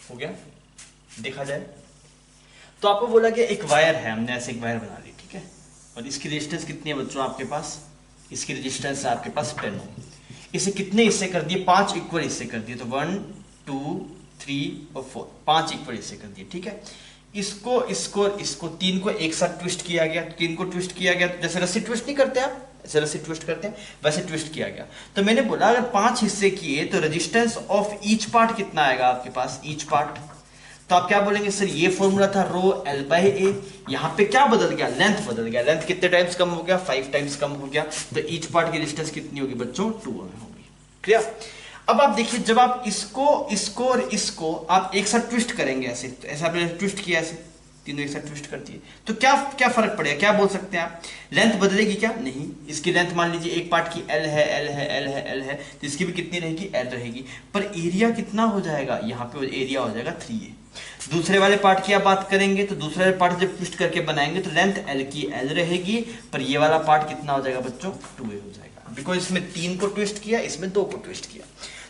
हो गया, देखा जाए तो आपको बोला कि एक वायर है, हमने ऐसे एक वायर बना ली, ठीक है। और इसकी रेजिस्टेंस कितनी है बच्चों आपके पास, इसकी रेजिस्टेंस है आपके पास 10 ओम। इसे कितने हिस्से कर दिए, 5 इक्वल हिस्से कर दिए, तो 1 2 3 और 4, 5 इक्वल हिस्से कर दिए, ठीक है। इसको इसको इसको 3 को एक साथ ट्विस्ट किया गया, 3 को ट्विस्ट किया गया, जैसे रस्सी ट्विस्ट नहीं करते आप, ऐसे रस्सी ट्विस्ट करते हैं वैसे ट्विस्ट किया गया। तो मैंने बोला अगर 5 हिस्से किए तो रेजिस्टेंस ऑफ ईच पार्ट कितना आएगा आपके पास, ईच पार्ट। तो आप क्या बोलेंगे, सर ये फॉर्मूला था रो L बाय A, यहाँ पे क्या बदल गया, लेंथ बदल गया। लेंथ कितने टाइम्स कम हो गया, 5 टाइम्स कम हो गया। तो ईच पार्ट की रेजिस्टेंस कितनी होगी बच्चों, 2 ओम होगी, क्लियर। अब आप देखिए जब आप इसको और इसको आप एक साथ ट्विस्ट करेंगे, ऐसे तो ऐसा आपने ट्विस्ट किया, ऐसे तीनों एक साथ ट्विस्ट कर दिए, तो क्या क्या फर्क पड़ेगा, क्या बोल सकते हैं आप, लेंथ बदलेगी क्या, नहीं। इसकी लेंथ मान लीजिए एक पार्ट की L है, L है, L है, L है, तो इसकी भी कितनी रहेगी, L रहेगी। पर एरिया कितना हो जाएगा, यहाँ पे एरिया हो जाएगा 3A। दूसरे वाले पार्ट की आप बात करेंगे तो दूसरे वाले पार्ट जब ट्विस्ट करके बनाएंगे तो लेंथ L की L रहेगी, पर ये वाला पार्ट कितना हो जाएगा बच्चों, 2A हो जाएगा, बिकॉज इसमें 3 को ट्विस्ट किया, इसमें 2 को ट्विस्ट किया।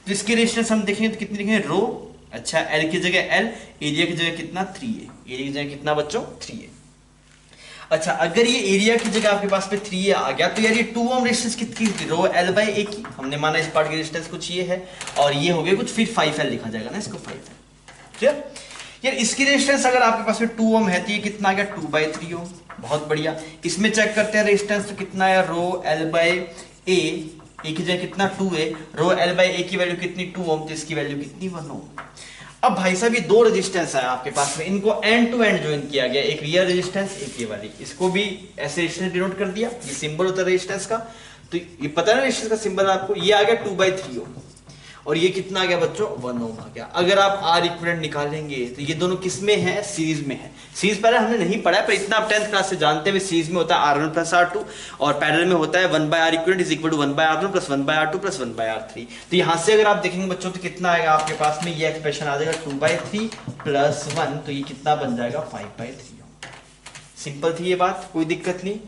तो इसकी रेजिस्टेंस हम देखेंगे तो कितनी लिखेंगे, रो, अच्छा L की जगह L, एरिया की जगह कितना 3A, एरिया की जगह कितना बच्चों 3A। अच्छा अगर ये एरिया की जगह आपके पास पे 3A आ गया तो यार ये 2 ओम रेजिस्टेंस कितनी थी, रो L बाय A की, हमने माना इस पार्ट की रेजिस्टेंस कुछ ये है और ये हो गया कुछ, फिर 5L लिखा जाएगा ना इसको, 5L, क्लियर। यार इसकी रेजिस्टेंस अगर आपके पास में 2 ओम है तो ये कितना आ गया, 2/3 ओम, बहुत बढ़िया। इसमें चेक करते हैं रेजिस्टेंस तो कितना है, rho L by A, A की जगह कितना 2A, rho L by A की वैल्यू कितनी 2 ओम, तो इसकी वैल्यू कितनी 1 ओम। अब भाई साहब ये 2 रेजिस्टेंस है आपके पास में, इनको एंड टू एंड ज्वाइन किया गया, एक रियल रेजिस्टेंस एक ये वाली, इसको भी ऐसे रेजिस्टेंस डिनोट कर दिया, ये सिंबल होता है रेजिस्टेंस का। तो ये पता है ना रेजिस्टेंस का सिंबल आपको, ये आ गया 2/3 ओम और ये कितना आ गया बच्चों, 1 ओम आ गया। अगर आप R इक्विवेलेंट निकालेंगे तो ये दोनों किस में है, सीरीज में है। सीरीज पहले हमने नहीं पढ़ा है पर इतना आप 10th क्लास से जानते हैं, सीरीज में होता है R1 + R2 और पैरेलल में होता है 1/R equivalent is equal to 1/R1 + 1/R2 + 1/R3। तो यहां से अगर आप देखेंगे बच्चों तो कितना आएगा आपके पास में, ये एक्सप्रेशन आ जाएगा 2/3 + 1, तो ये कितना बन जाएगा 5/3 ओम। सिंपल थी ये बात, कोई दिक्कत नहीं।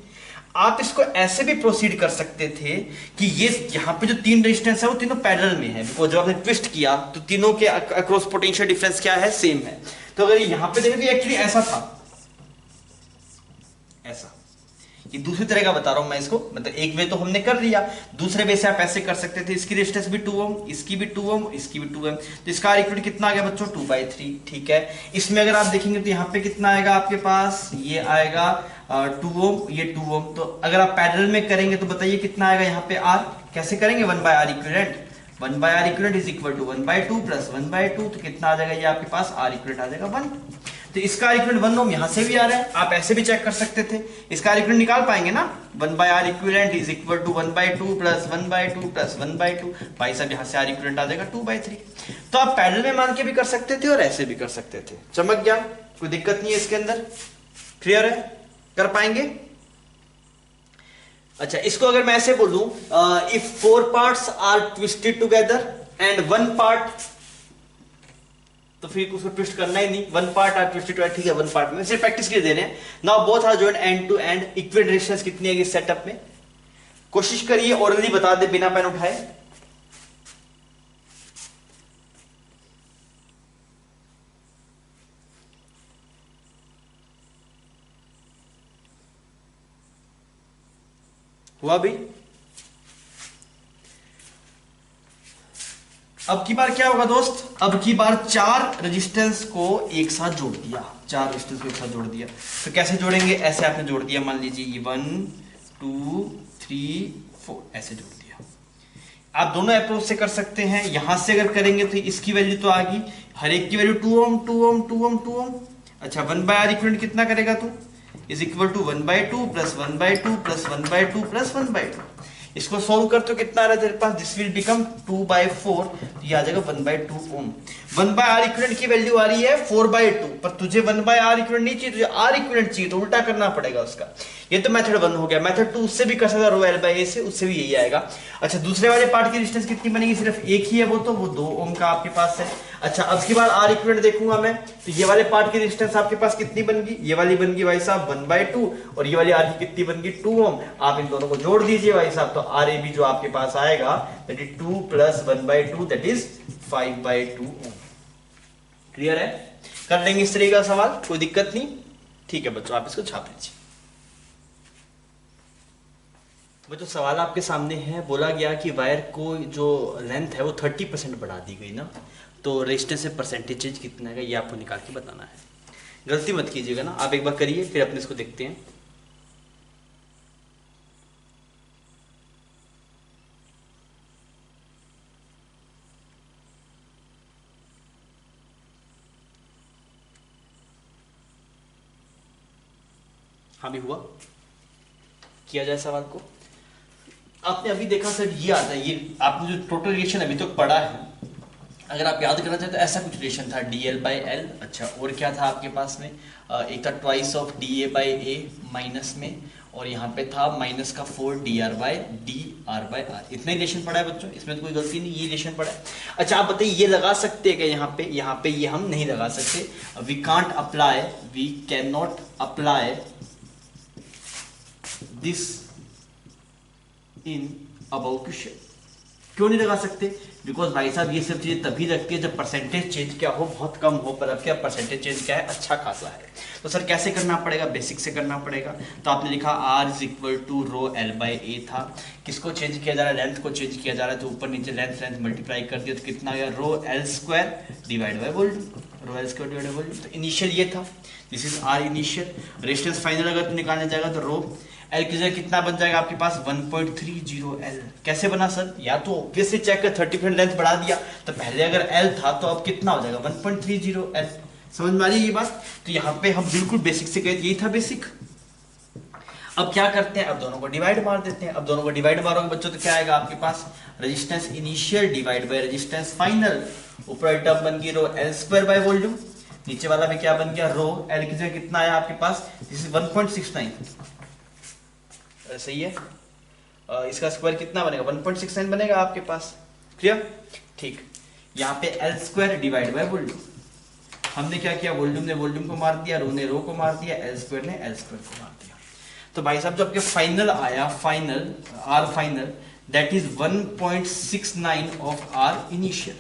आप इसको ऐसे भी प्रोसीड कर सकते थे कि ये यहाँ पे जो तीन रेजिस्टेंस है वो तीनों पैरेलल में है, बिकॉज जब आपने ट्विस्ट किया तो तीनों के अक्रॉस पोटेंशियल डिफरेंस क्या है, सेम है। तो अगर यहाँ पे देखें तो एक्चुअली ऐसा था, ऐसा, ये दूसरी तरह का बता रहा हूं मैं इसको, मतलब एक वे तो हमने कर लिया, दूसरे वे से आप ऐसे कर सकते थे, इसकी रेजिस्टेंस भी 2 ओम, इसकी भी 2 ओम, इसकी भी 2 ओम, तो इसका इक्विवेलेंट कितना आ गया बच्चों 2/3, ठीक है। इसमें अगर आप देखेंगे तो यहाँ पे कितना आएगा आपके पास, ये आएगा 2 ओम, ये 2 ओम, तो अगर आप पैरेलल में करेंगे तो बताइए कितना आएगा यहाँ पे R, कैसे करेंगे 1/R equivalent, 1/R equivalent is equal to 1/2 plus 1/2, तो कितना आ जाएगा ये आपके पास R इक्विवेलेंट आ जाएगा 1। तो इसका इक्विवेलेंट 1 ओम यहां से भी आ रहा है, आप ऐसे भी चेक कर सकते थे, इसका इक्विवेलेंट निकाल पाएंगे ना, 1/R equivalent is equal to 1/2 plus 1/2 plus 1/2, भाई साहब यहां से R इक्विवेलेंट आ जाएगा 2/3। तो आप पैरेलल में मान के भी कर सकते थे और ऐसे भी कर सकते थे, चमक गया, कोई दिक्कत नहीं है इसके अंदर, क्लियर है, कर पाएंगे। अच्छा, इसको अगर मैं ऐसे बोलूं, if 4 parts are twisted together and 1 part, तो फिर उसको ट्विस्ट करना ही नहीं, 1 पार्ट आर ट्विस्टेड, ठीक है 1 पार्ट में सिर्फ प्रैक्टिस के लिए दे रहे हैं। Now both are joint end to end, equivalent resistance कितनी है इस सेटअप में, कोशिश करिए ओरली बता दे बिना पेन उठाए। हुआ भी? अब की बार क्या होगा दोस्त, अब की बार 4 रेजिस्टेंस को एक साथ जोड़ दिया, 4 रेजिस्टेंस को एक साथ जोड़ दिया, तो कैसे जोड़ेंगे, ऐसे आपने जोड़ दिया, मान लीजिए ये 1 2 3 4 ऐसे जोड़ दिया। आप दोनों अप्रोच से कर सकते हैं, यहां से अगर करेंगे तो इसकी वैल्यू तो आ गई, हर एक की वैल्यू 2 ओम 2 ओम 2 ओम 2 ओम। अच्छा, 1/R इक्विवेलेंट कितना करेगा तू, is equal to 1/2 plus 1/2 plus 1/2 plus 1/2। इसको सॉल्व कर तो कितना आ रहा है तेरे पास, दिस विल बिकम 2/4, ये आ जाएगा 1/2 ओम। 1/R इक्विवेलेंट की वैल्यू आ रही है 4/2, पर तुझे 1/R इक्विवेलेंट नहीं चाहिए, तुझे R इक्विवेलेंट चाहिए, तो उल्टा करना पड़ेगा उसका। ये तो मेथड 1 हो गया, मेथड 2 उससे भी कर सकता, रो L/A से, उससे भी यही आएगा। अच्छा, दूसरे वाले पार्ट की रेजिस्टेंस कितनी बनेगी, सिर्फ एक ही है वो, तो वो 2 ओम का आपके पास है। अच्छा, अब की बार R इक्विवेलेंट देखूंगा मैं, तो ये वाले पार्ट की रेजिस्टेंस आपके पास कितनी बन गई, ये वाली बन गई भाई साहब 1/2, और ये वाली R की कितनी बन गई 2 ओम। आप इन दोनों को जोड़ दीजिए भाई साहब, तो RAB जो आपके पास आएगा that is 2 plus 1/2 that is 5/2 ohm. Clear है, कर लेंगे इस तरह का सवाल, कोई दिक्कत नहीं, ठीक है बच्चों, आप इसको छाप लीजिए। बच्चों सवाल आपके सामने है, बोला गया कि वायर को जो लेंथ है वो 30% बढ़ा दी गई ना, तो रेजिस्टेंस से परसेंटेज चेंज कितना है ये आपको निकाल के बताना है। गलती मत कीजिएगा ना, आप एक बार करिए फिर अपने इसको देखते हैं। हाँ भी हुआ, किया जाए सवाल को। आपने अभी देखा सर ये आता है, ये आपने जो टोटल रिलेशन अभी तक पढ़ा है, अगर आप याद करना चाहते तो ऐसा कुछ रिलेशन था dl/l। अच्छा, और क्या था आपके पास में, एक था ट्वाइस ऑफ dA/A माइनस में, और यहाँ पे था माइनस का 4 dr/r। इतना ही रिलेशन पढ़ा है बच्चों, इसमें तो कोई गलती नहीं, ये रिलेशन पढ़ा है। अच्छा, आप बताइए ये लगा सकते हैं क्या यहाँ पे ये हम नहीं लगा सकते, we can't apply, we can not apply this in about question. क्यों नहीं लगा सकते, बिकॉज भाई साहब ये सब चीजें तभी लगती है जब परसेंटेज चेंज क्या हो, बहुत कम हो, पर अब क्या परसेंटेज चेंज क्या है, अच्छा खासा है। तो सर कैसे करना पड़ेगा, बेसिक से करना पड़ेगा। तो आपने लिखा R is equal to rho L/A था, किसको चेंज किया जा रहा है, लेंथ को चेंज किया जा रहा है, तो ऊपर नीचे लेंथ मल्टीप्लाई कर दिया, तो कितना गया rho L² divide by volume, rho L² divide by volume. तो इनिशियल ये था, this is R initial. Resistance final अगर तो निकालने जाएगा तो रो L की जगह कितना बन जाएगा आपके पास 1.30L। कैसे बना सर, या तो ऑब्वियसली चेक कर 30% लेंथ बढ़ा दिया, तो पहले अगर L था तो अब कितना हो जाएगा 1.30L। समझ में आ रही है ये बात, तो यहाँ पे हम बिल्कुल बेसिक से गए, यही था बेसिक। अब क्या करते हैं, अब दोनों को डिवाइड मार देते हैं। अब दोनों को डिवाइड मारोगे बच्चों तो क्या आएगा आपके पास, resistance initial divide by resistance final, ऊपर टर्म बन गई रो L² बाय वॉल्यूम, नीचे वाला में क्या बन गया रो L की जगह कितना आया आपके पास, दिस इज 1.69, सही है। इसका स्क्वायर कितना बनेगा 1.69 बनेगा आपके पास, क्लियर, ठीक। यहाँ पे L² डिवाइड बाय वॉल्यूम, हमने क्या किया, वॉल्यूम ने वॉल्यूम को मार दिया, रो ने रो को मार दिया, L² ने L² को मार दिया। तो भाई साहब जो आपके फाइनल आया, final R final that is 1.69 of R initial,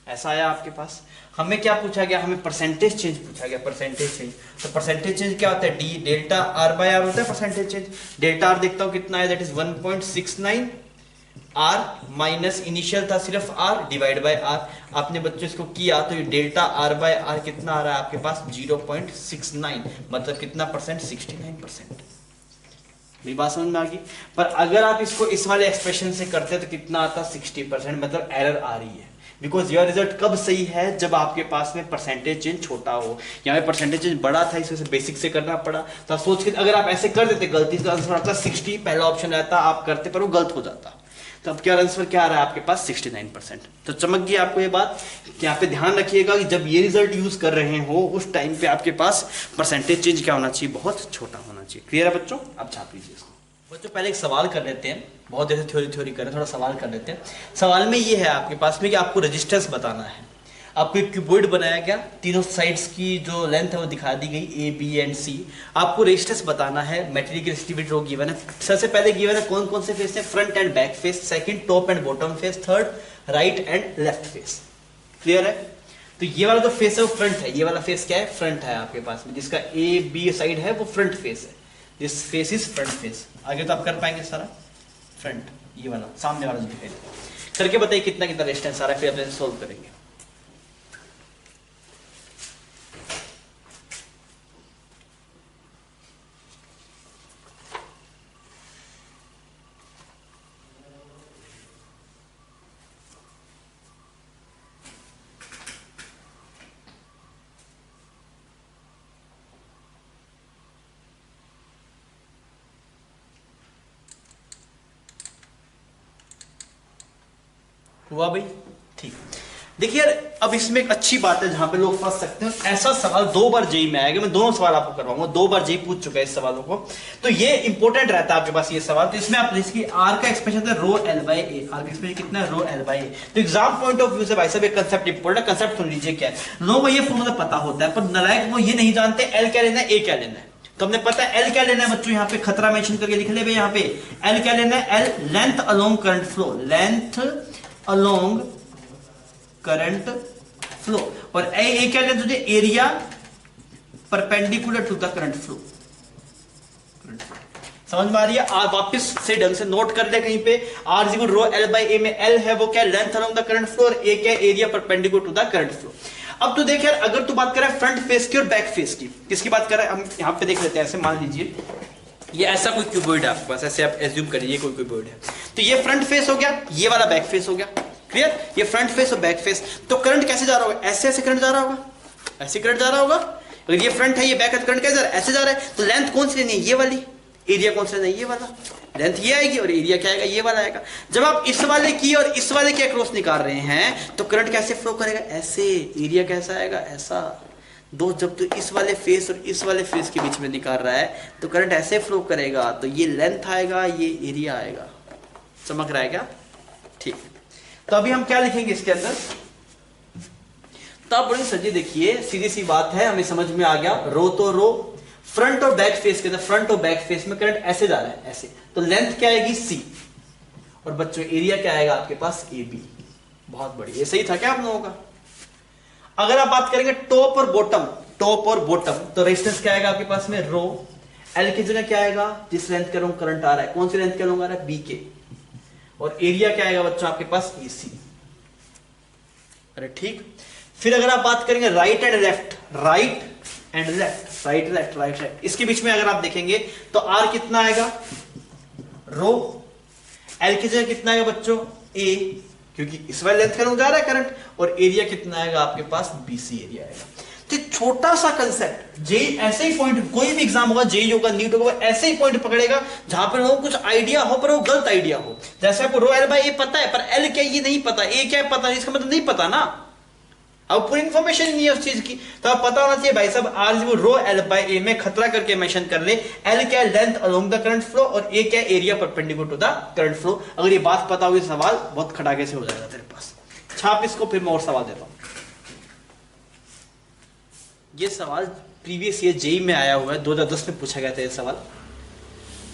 ऐसा आया आपके पास। हमें क्या पूछा गया, हमें परसेंटेज चेंज पूछा गया, परसेंटेज चेंज। तो परसेंटेज चेंज क्या होता है, D delta R by R होता है परसेंटेज चेंज। डेल्टा आर देखता हूं कितना है, that is 1.69 R minus initial था सिर्फ आर डिवाइड बाय आर। आपने बच्चों इसको किया तो ये डेल्टा आर बाय आर कितना आ रहा है आपके पास 0.69, मतलब कितना परसेंट, 69%। मेरी बात समझ में आ गई। पर अगर आप इसको इस वाले एक्सप्रेशन से करते तो कितना आता, 60%, मतलब एरर आ रही है। बिकॉज यह रिजल्ट कब सही है, जब आपके पास में परसेंटेज चेंज छोटा हो। यहाँ पे परसेंटेज चेंज बड़ा था, इस वजह से बेसिक से करना पड़ा। तो आप सोच के अगर आप ऐसे कर देते, गलती से आंसर आता 60, पहला ऑप्शन रहता आप करते पर वो गलत हो जाता। तो अब क्या आंसर क्या आ रहा है आपके पास, 69%। तो चमक गई आपको ये बात। यहाँ पे ध्यान रखिएगा कि जब ये रिजल्ट यूज कर रहे हो उस टाइम पे आपके पास परसेंटेज चेंज क्या होना चाहिए, बहुत छोटा होना चाहिए। क्लियर है बच्चों, आप छाप लीजिए इसको। बच्चों पहले एक सवाल कर लेते हैं, बहुत देर से थ्योरी कर रहे हैं, थोड़ा सवाल कर लेते हैं। सवाल में ये है आपके पास में कि आपको रेजिस्टेंस बताना है। आपको एक क्यूबॉइड बनाया गया, तीनों साइड्स की जो लेंथ है वो दिखा दी गई, ए बी एंड सी। आपको रेजिस्टेंस बताना है, मटेरियल की रेजिस्टिविटी रो गिवन है। सबसे पहले गिवन है कौन कौन से फेस है, front end back face, second top and bottom face, third right and left face. Clear है। तो ये वाला जो फेस है वो फ्रंट है, ये वाला फेस क्या है, फ्रंट है आपके पास में, जिसका ए बी साइड है वो फ्रंट फेस है। This face is front face. आगे तो आप कर पाएंगे सारा फ्रंट, ये वाला सामने वाला दिखाई देगा। करके बताइए कितना कितना रेजिस्टेंस आ रहा है, फिर अपने सोल्व करेंगे। हुआ भाई, ठीक। देखिए यार, अब इसमें एक अच्छी बात है जहां पे लोग फंस सकते हैं। ऐसा सवाल 2 बार जेई में आएगा, मैं दोनों सवाल आपको करवाऊंगा, 2 बार जेई पूछ चुका है इस सवालों को। तो ये इंपॉर्टेंट रहता है आपके पास ये सवाल। तो इसमें आप इसकी आर का एक्सप्रेशन है rho L by A, R का एक्सप्रेशन कितना है, रो एल बाई ए। तो एग्जाम पॉइंट ऑफ व्यू से भाई साहब एक कंसेप्ट इंपॉर्टेंट, कंसेप्ट सुन लीजिए क्या है। लोगों को ये फॉर्मूला पता होता है पर नालायक वो ये नहीं जानते एल क्या लेना है, ए क्या लेना है। तो हमने पता है एल क्या लेना है बच्चों, यहाँ पे खतरा मेंशन करके लिख ले भाई, यहाँ पे एल क्या लेना है, L length along current flow, length along current flow. और ए क्या लेते तुझे, area perpendicular to the current flow. समझ में आ रही है। वापस से ढंग से नोट कर ले कहीं पे, R equal rho L by A में एल है वो क्या, length along the current flow, और ए क्या, area perpendicular to the current flow. अब तो देख यार, अगर तू बात कर रहा है फ्रंट फेस की और बैक फेस की, किसकी बात कर रहा है, हम यहां पे देख लेते हैं। ऐसे मान लीजिए ये ऐसा कोई क्यूबॉइड है आपके पास, ऐसे आप एज्यूम करिए कोई क्यूबॉइड है। तो ये फ्रंट फेस हो गया, ये वाला बैक फेस हो गया। क्लियर, ये फ्रंट फेस और बैक फेस। तो करंट कैसे जा रहा होगा, ऐसे ऐसे करंट जा रहा होगा, ऐसे करंट जा रहा होगा। अगर ये फ्रंट है, ये बैक है, तो करंट कैसे जा रहा है, ऐसे जा रहा है। तो लेंथ कौन सी लेनी है, ये वाली। एरिया कौन सा लेना है, ये वाला। लेंथ ये आएगी और एरिया क्या आएगा, ये वाला आएगा। जब आप इस वाले की और इस वाले के अक्रॉस निकाल रहे हैं तो करंट कैसे फ्लो करेगा, ऐसे। एरिया कैसा आएगा, ऐसा। दो जब तो इस वाले फेस और इस वाले फेस के बीच में निकाल रहा है तो करंट ऐसे फ्लो करेगा। तो ये लेंथ आएगा, ये एरिया आएगा। चमक रहा है क्या, ठीक। तो अभी हम क्या लिखेंगे इसके अंदर, तब बड़ी सजी देखिए, सीधी सी बात है, हमें समझ में आ गया। रो तो रो, फ्रंट और बैक फेस के अंदर, फ्रंट और बैक फेस में करंट ऐसे जा रहा है, ऐसे। तो लेंथ क्या आएगी, सी। और बच्चों एरिया क्या आएगा आपके पास, ए बी। बहुत बढ़िया, ये सही था क्या आप लोगों का। अगर आप बात करेंगे टॉप और बॉटम, टॉप और बॉटम, तो रेजिस्टेंस क्या आएगा आपके पास में, रो। एल की जगह क्या आएगा, जिस लेंथ के लोग करंट आ रहा है, कौन सी लेंथ के लोग आ रहा है, बी के। और एरिया क्या आएगा बच्चों आपके पास, एसी। अरे ठीक। फिर अगर आप बात करेंगे right and left, right and left, right left, right left, इसके बीच में अगर आप देखेंगे तो आर कितना आएगा, रो। एल की जगह कितना आएगा बच्चों, ए, क्योंकि इस वाले लेंथ का लोग जा रहा है करंट। और एरिया कितना आएगा आपके पास, बीसी एरिया आएगा। तो छोटा सा कंसेप्ट, जेई ऐसे ही पॉइंट, कोई भी एग्जाम होगा, जेई होगा, नीट होगा, ऐसे ही पॉइंट पकड़ेगा जहां पर लोगों को कुछ आइडिया हो पर वो गलत आइडिया हो। जैसे आपको रो एल बाई ए पता है पर एल क्या ये नहीं पता, ए क्या पता है, इसका मतलब नहीं पता ना, अब पूरी इंफॉर्मेशन नहीं है उस चीज की। तो आप पता होना चाहिए भाई साहब, R equal rho L by A में खतरा करके मेंशन कर ले, एल क्या length along the current flow और ए क्या area perpendicular to the current flow. अगर ये बात पता होगी सवाल बहुत खटाके से हो जाएगा तेरे पास। छाप इसको, फिर मैं और सवाल देता हूं। ये सवाल प्रीवियस ईयर जेई में आया हुआ है, 2010 में पूछा गया था ये सवाल।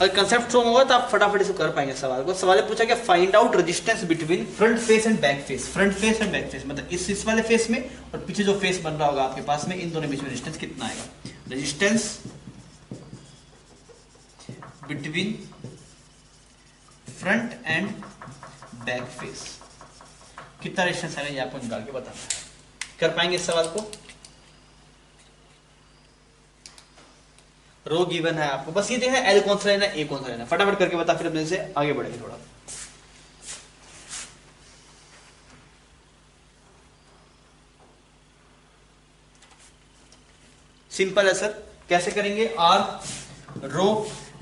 अगर कंसेप्ट स्ट्रॉन्ग होगा तो आप फटाफट इसको कर पाएंगे सवाल को। सवाल पूछा गया find out resistance between front face and back face. Front face and back face मतलब इस वाले फेस में और पीछे जो फेस बन रहा होगा आपके पास में, इन दोनों बीच में रेजिस्टेंस कितना आएगा। Resistance between front end back face कितना रेजिस्टेंस आएगा, ये आपको निकाल के बताना है। कर पाएंगे इस सवाल को? रो गिवन है आपको, बस ये देखना एल कौन सा लेना है, ए कौन सा लेना है, फटाफट करके बता, फिर अपने से आगे बढ़ेंगे थोड़ा। सिंपल है सर, कैसे करेंगे? आर रो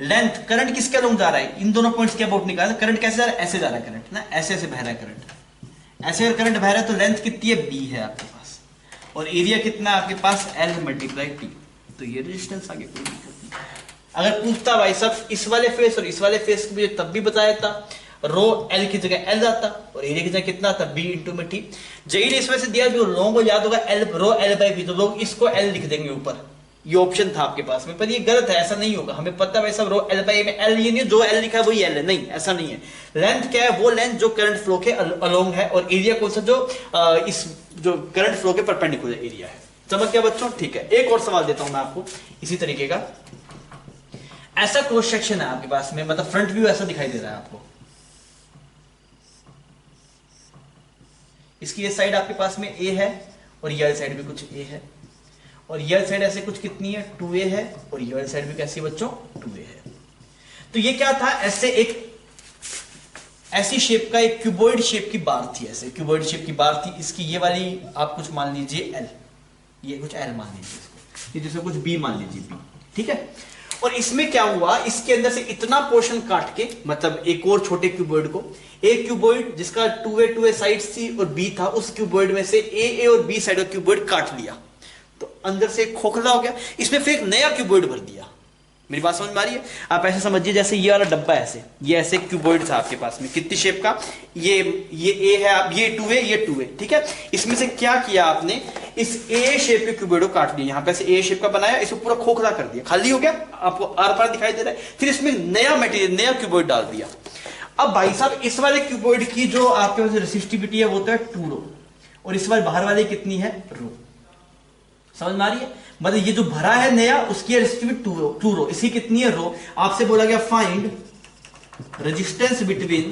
लेंथ, करंट किसके अलोंग जा रहा है, इन दोनों पॉइंट्स के अबाउट निकालना। करंट कैसे जा रहा है? ऐसे जा रहा है करंट ना, ऐसे ऐसे बह रहा है करंट। ऐसे अगर करंट बह रहा है तो लेंथ कितनी है? बी है आपके पास, और एरिया कितना है आपके पास? L multiply T. तो ये रेजिस्टेंस आगे कोई दिक्कत नहीं। अगर पूछता भाई साहब इस वाले फेस और इस वाले फेस को मुझे तब भी बताया था, रो एल की जगह एल आता और एरिया की जगह कितना आता? बी इंटू में टी। जही इस वजह से दिया, जो लोगों को याद होगा L rho L by B, तो लोग इसको एल लिख देंगे ऊपर, ये ऑप्शन था आपके पास में, पर ये गलत है, ऐसा नहीं होगा। हमें पता है भाई साहब रो एल बाई में एल, ये नहीं जो एल लिखा है वही एल है, नहीं ऐसा नहीं है। लेंथ क्या है? वो लेंथ जो करंट फ्लो के अलोंग है, और एरिया कौन सा? जो इस जो करंट फ्लो के परपेंडिकुलर एरिया है। समझ गया बच्चों? ठीक है, एक और सवाल देता हूं मैं आपको इसी तरीके का। ऐसा क्रॉस सेक्शन है आपके पास में, मतलब फ्रंट व्यू ऐसा दिखाई दे रहा है आपको। इसकी ये साइड आपके पास में ए है और ये साइड भी कुछ ए है, और ये साइड ऐसे कुछ कितनी है? 2a है, और ये साइड भी कैसी बच्चों? 2a है। तो ये क्या था? ऐसे एक ऐसी शेप का एक क्यूबॉइड शेप की बार थी, ऐसे क्यूबॉइड शेप की बार थी। इसकी ये वाली आप कुछ मान लीजिए एल, ये कुछ एल मान लीजिए इसको, ये जैसे कुछ बी मान लीजिए बी, ठीक है। और इसमें क्या हुआ? इसके अंदर से इतना पोर्शन काट के, मतलब एक और छोटे क्यूबॉइड को, एक क्यूबॉइड जिसका 2a साइड्स थी और बी था, उस क्यूबॉइड में से ए और बी साइड का क्यूबॉइड काट लिया, तो अंदर से खोखला हो गया। इसमें फिर एक नया क्यूबॉइड भर दिया। मेरी बात समझ में आ रही है? आप ऐसे समझिए जैसे ये वाला डब्बा ऐसे, ये ऐसे क्यूबॉइड था आपके पास में, कितनी शेप का? ये ए है, आप ये 2a, ये 2a, ठीक है। इसमें से क्या किया आपने? इस ए शेप के क्यूबॉइड को काट दिया, यहां पे से ए शेप का बनाया, इसको पूरा खोखला कर दिया, खाली हो गया, आपको आर पार दिखाई दे रहा है। फिर इसमें नया मटेरियल, नया क्यूबॉइड डाल दिया। अब भाई साहब इस वाले क्यूबॉइड की जो आपके पास रेसिस्टिविटी है वो तो है 2 रो, और इस वाले बाहर वाले कितनी है? रो। समझ में आ रही है? मतलब ये जो भरा है नया, उसकी रेजिस्टिविटी 2 रो, इसकी कितनी है? रो। आपसे बोला गया find resistance between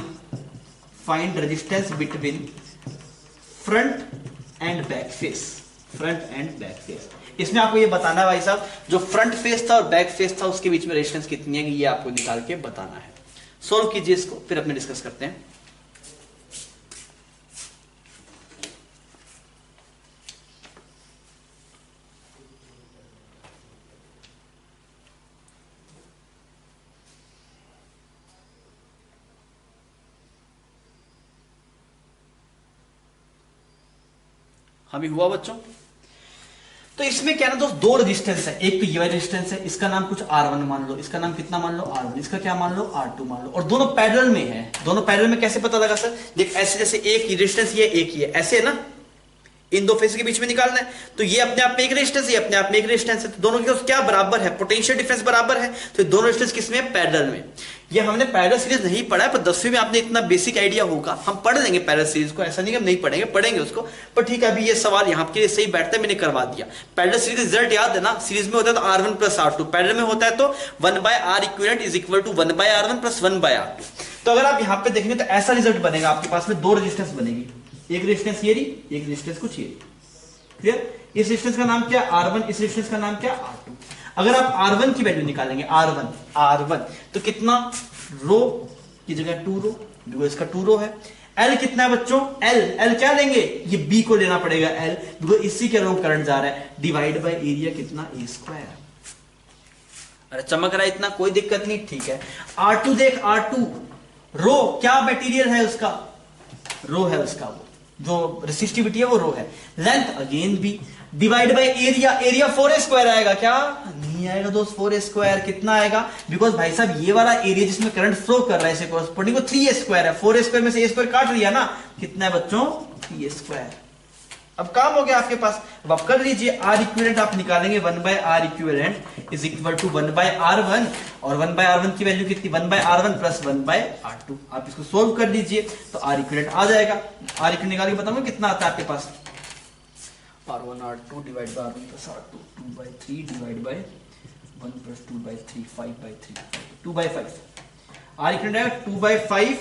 front end back face, front end back face. इसमें आपको ये बताना है भाई साहब, जो फ्रंट फेस था और बैक फेस था उसके बीच में रेजिस्टेंस कितनी है, ये आपको निकाल के बताना है। सोल्व कीजिए इसको, फिर अपने डिस्कस करते हैं। अभी हुआ बच्चों? तो इसमें क्या ना दोस्त, 2 रेजिस्टेंस है। एक तो ये वाला रेजिस्टेंस है, इसका नाम कुछ R1 मान लो, इसका नाम कितना मान लो? R1, इसका क्या मान लो? R2 मान लो, और दोनों पैरेलल में है। दोनों पैरेलल में कैसे पता लगा सर? देख ऐसे, जैसे एक रेजिस्टेंस ये, एक ही है, ऐसे है ना, इन दो फेस के बीच में निकालना है, तो ये अपने आप में एक रेजिस्टेंस, ये अपने आप में एक रेजिस्टेंस है, तो दोनों के क्या बराबर है? पोटेंशियल डिफरेंस बराबर है, तो दोनों रेजिस्टेंस किसमें है? पैरेलल में। ये हमने पैरेलल सीरीज नहीं पढ़ा है, पर 10वीं में आपने इतना बेसिक आइडिया होगा, हम पढ़ लेंगे पैरेलल सीरीज को, ऐसा नहीं कि हम नहीं पढ़ेंगे, पढ़ेंगे उसको, पर ठीक है अभी ये सवाल यहाँ के लिए सही बैठता है, मैंने करवा दिया। पैरेलल सीरीज रिजल्ट याद है ना? सीरीज में होता है तो R1 + R2, पैरेलल में होता है तो 1/R equivalent is equal to 1/R1 + 1/R2। तो अगर आप यहाँ पे देखेंगे तो ऐसा रिजल्ट बनेगा, आपके पास में 2 रेजिस्टेंस बनेगी, एक रेजिस्टेंस ये रही, एक रेजिस्टेंस कुछ ये। क्लियर? इस रेजिस्टेंस का नाम क्या? R1, इस रेजिस्टेंस का नाम क्या? R2। अगर आप R1 की वैल्यू निकालेंगे, R1 तो कितना? रो की जगह 2 रो, बिकॉज़ इसका 2 रो है। L कितना है बच्चों? L क्या लेंगे? ये B को लेना पड़ेगा L, बिकॉज़ इसी के अलोंग करंट जा रहा है, डिवाइड बाय एरिया कितना? A²। अरे चमक रहा है इतना, कोई दिक्कत नहीं, ठीक है। R2 देख, R2 रो क्या मटेरियल है उसका? रो है उसका, वो जो रेसिस्टिविटी है वो रो है। Length again B, divide by area, area 4a² आएगा क्या? नहीं आएगा दोस्त, 4a² कितना आएगा? बिकॉज भाई साहब ये वाला एरिया जिसमें करंट फ्लो कर रहा है इसे कॉरस्पॉन्डिंग वो 3a² है, 4a² में से a² काट लिया ना, कितना है बच्चों? 3a²। अब काम हो गया आपके पास। अब आप कर लीजिए, आर इक्विवेलेंट आप निकालेंगे 1/r equivalent is equal to 1/r1, और 1/r1 की वैल्यू कितनी, 1/r1 प्लस 1/r2। आप इसको सोल्व कर लीजिए तो आर इक्विवेलेंट आ जाएगा। आर इक्विवेलेंट निकाल के बताऊंगा कितना आता है आपके पास, r1 r2 divide by r1 प्लस r2, 2/3 divide by 1 plus 2/3, 5/3, 2/5। R equivalent आएगा 2/5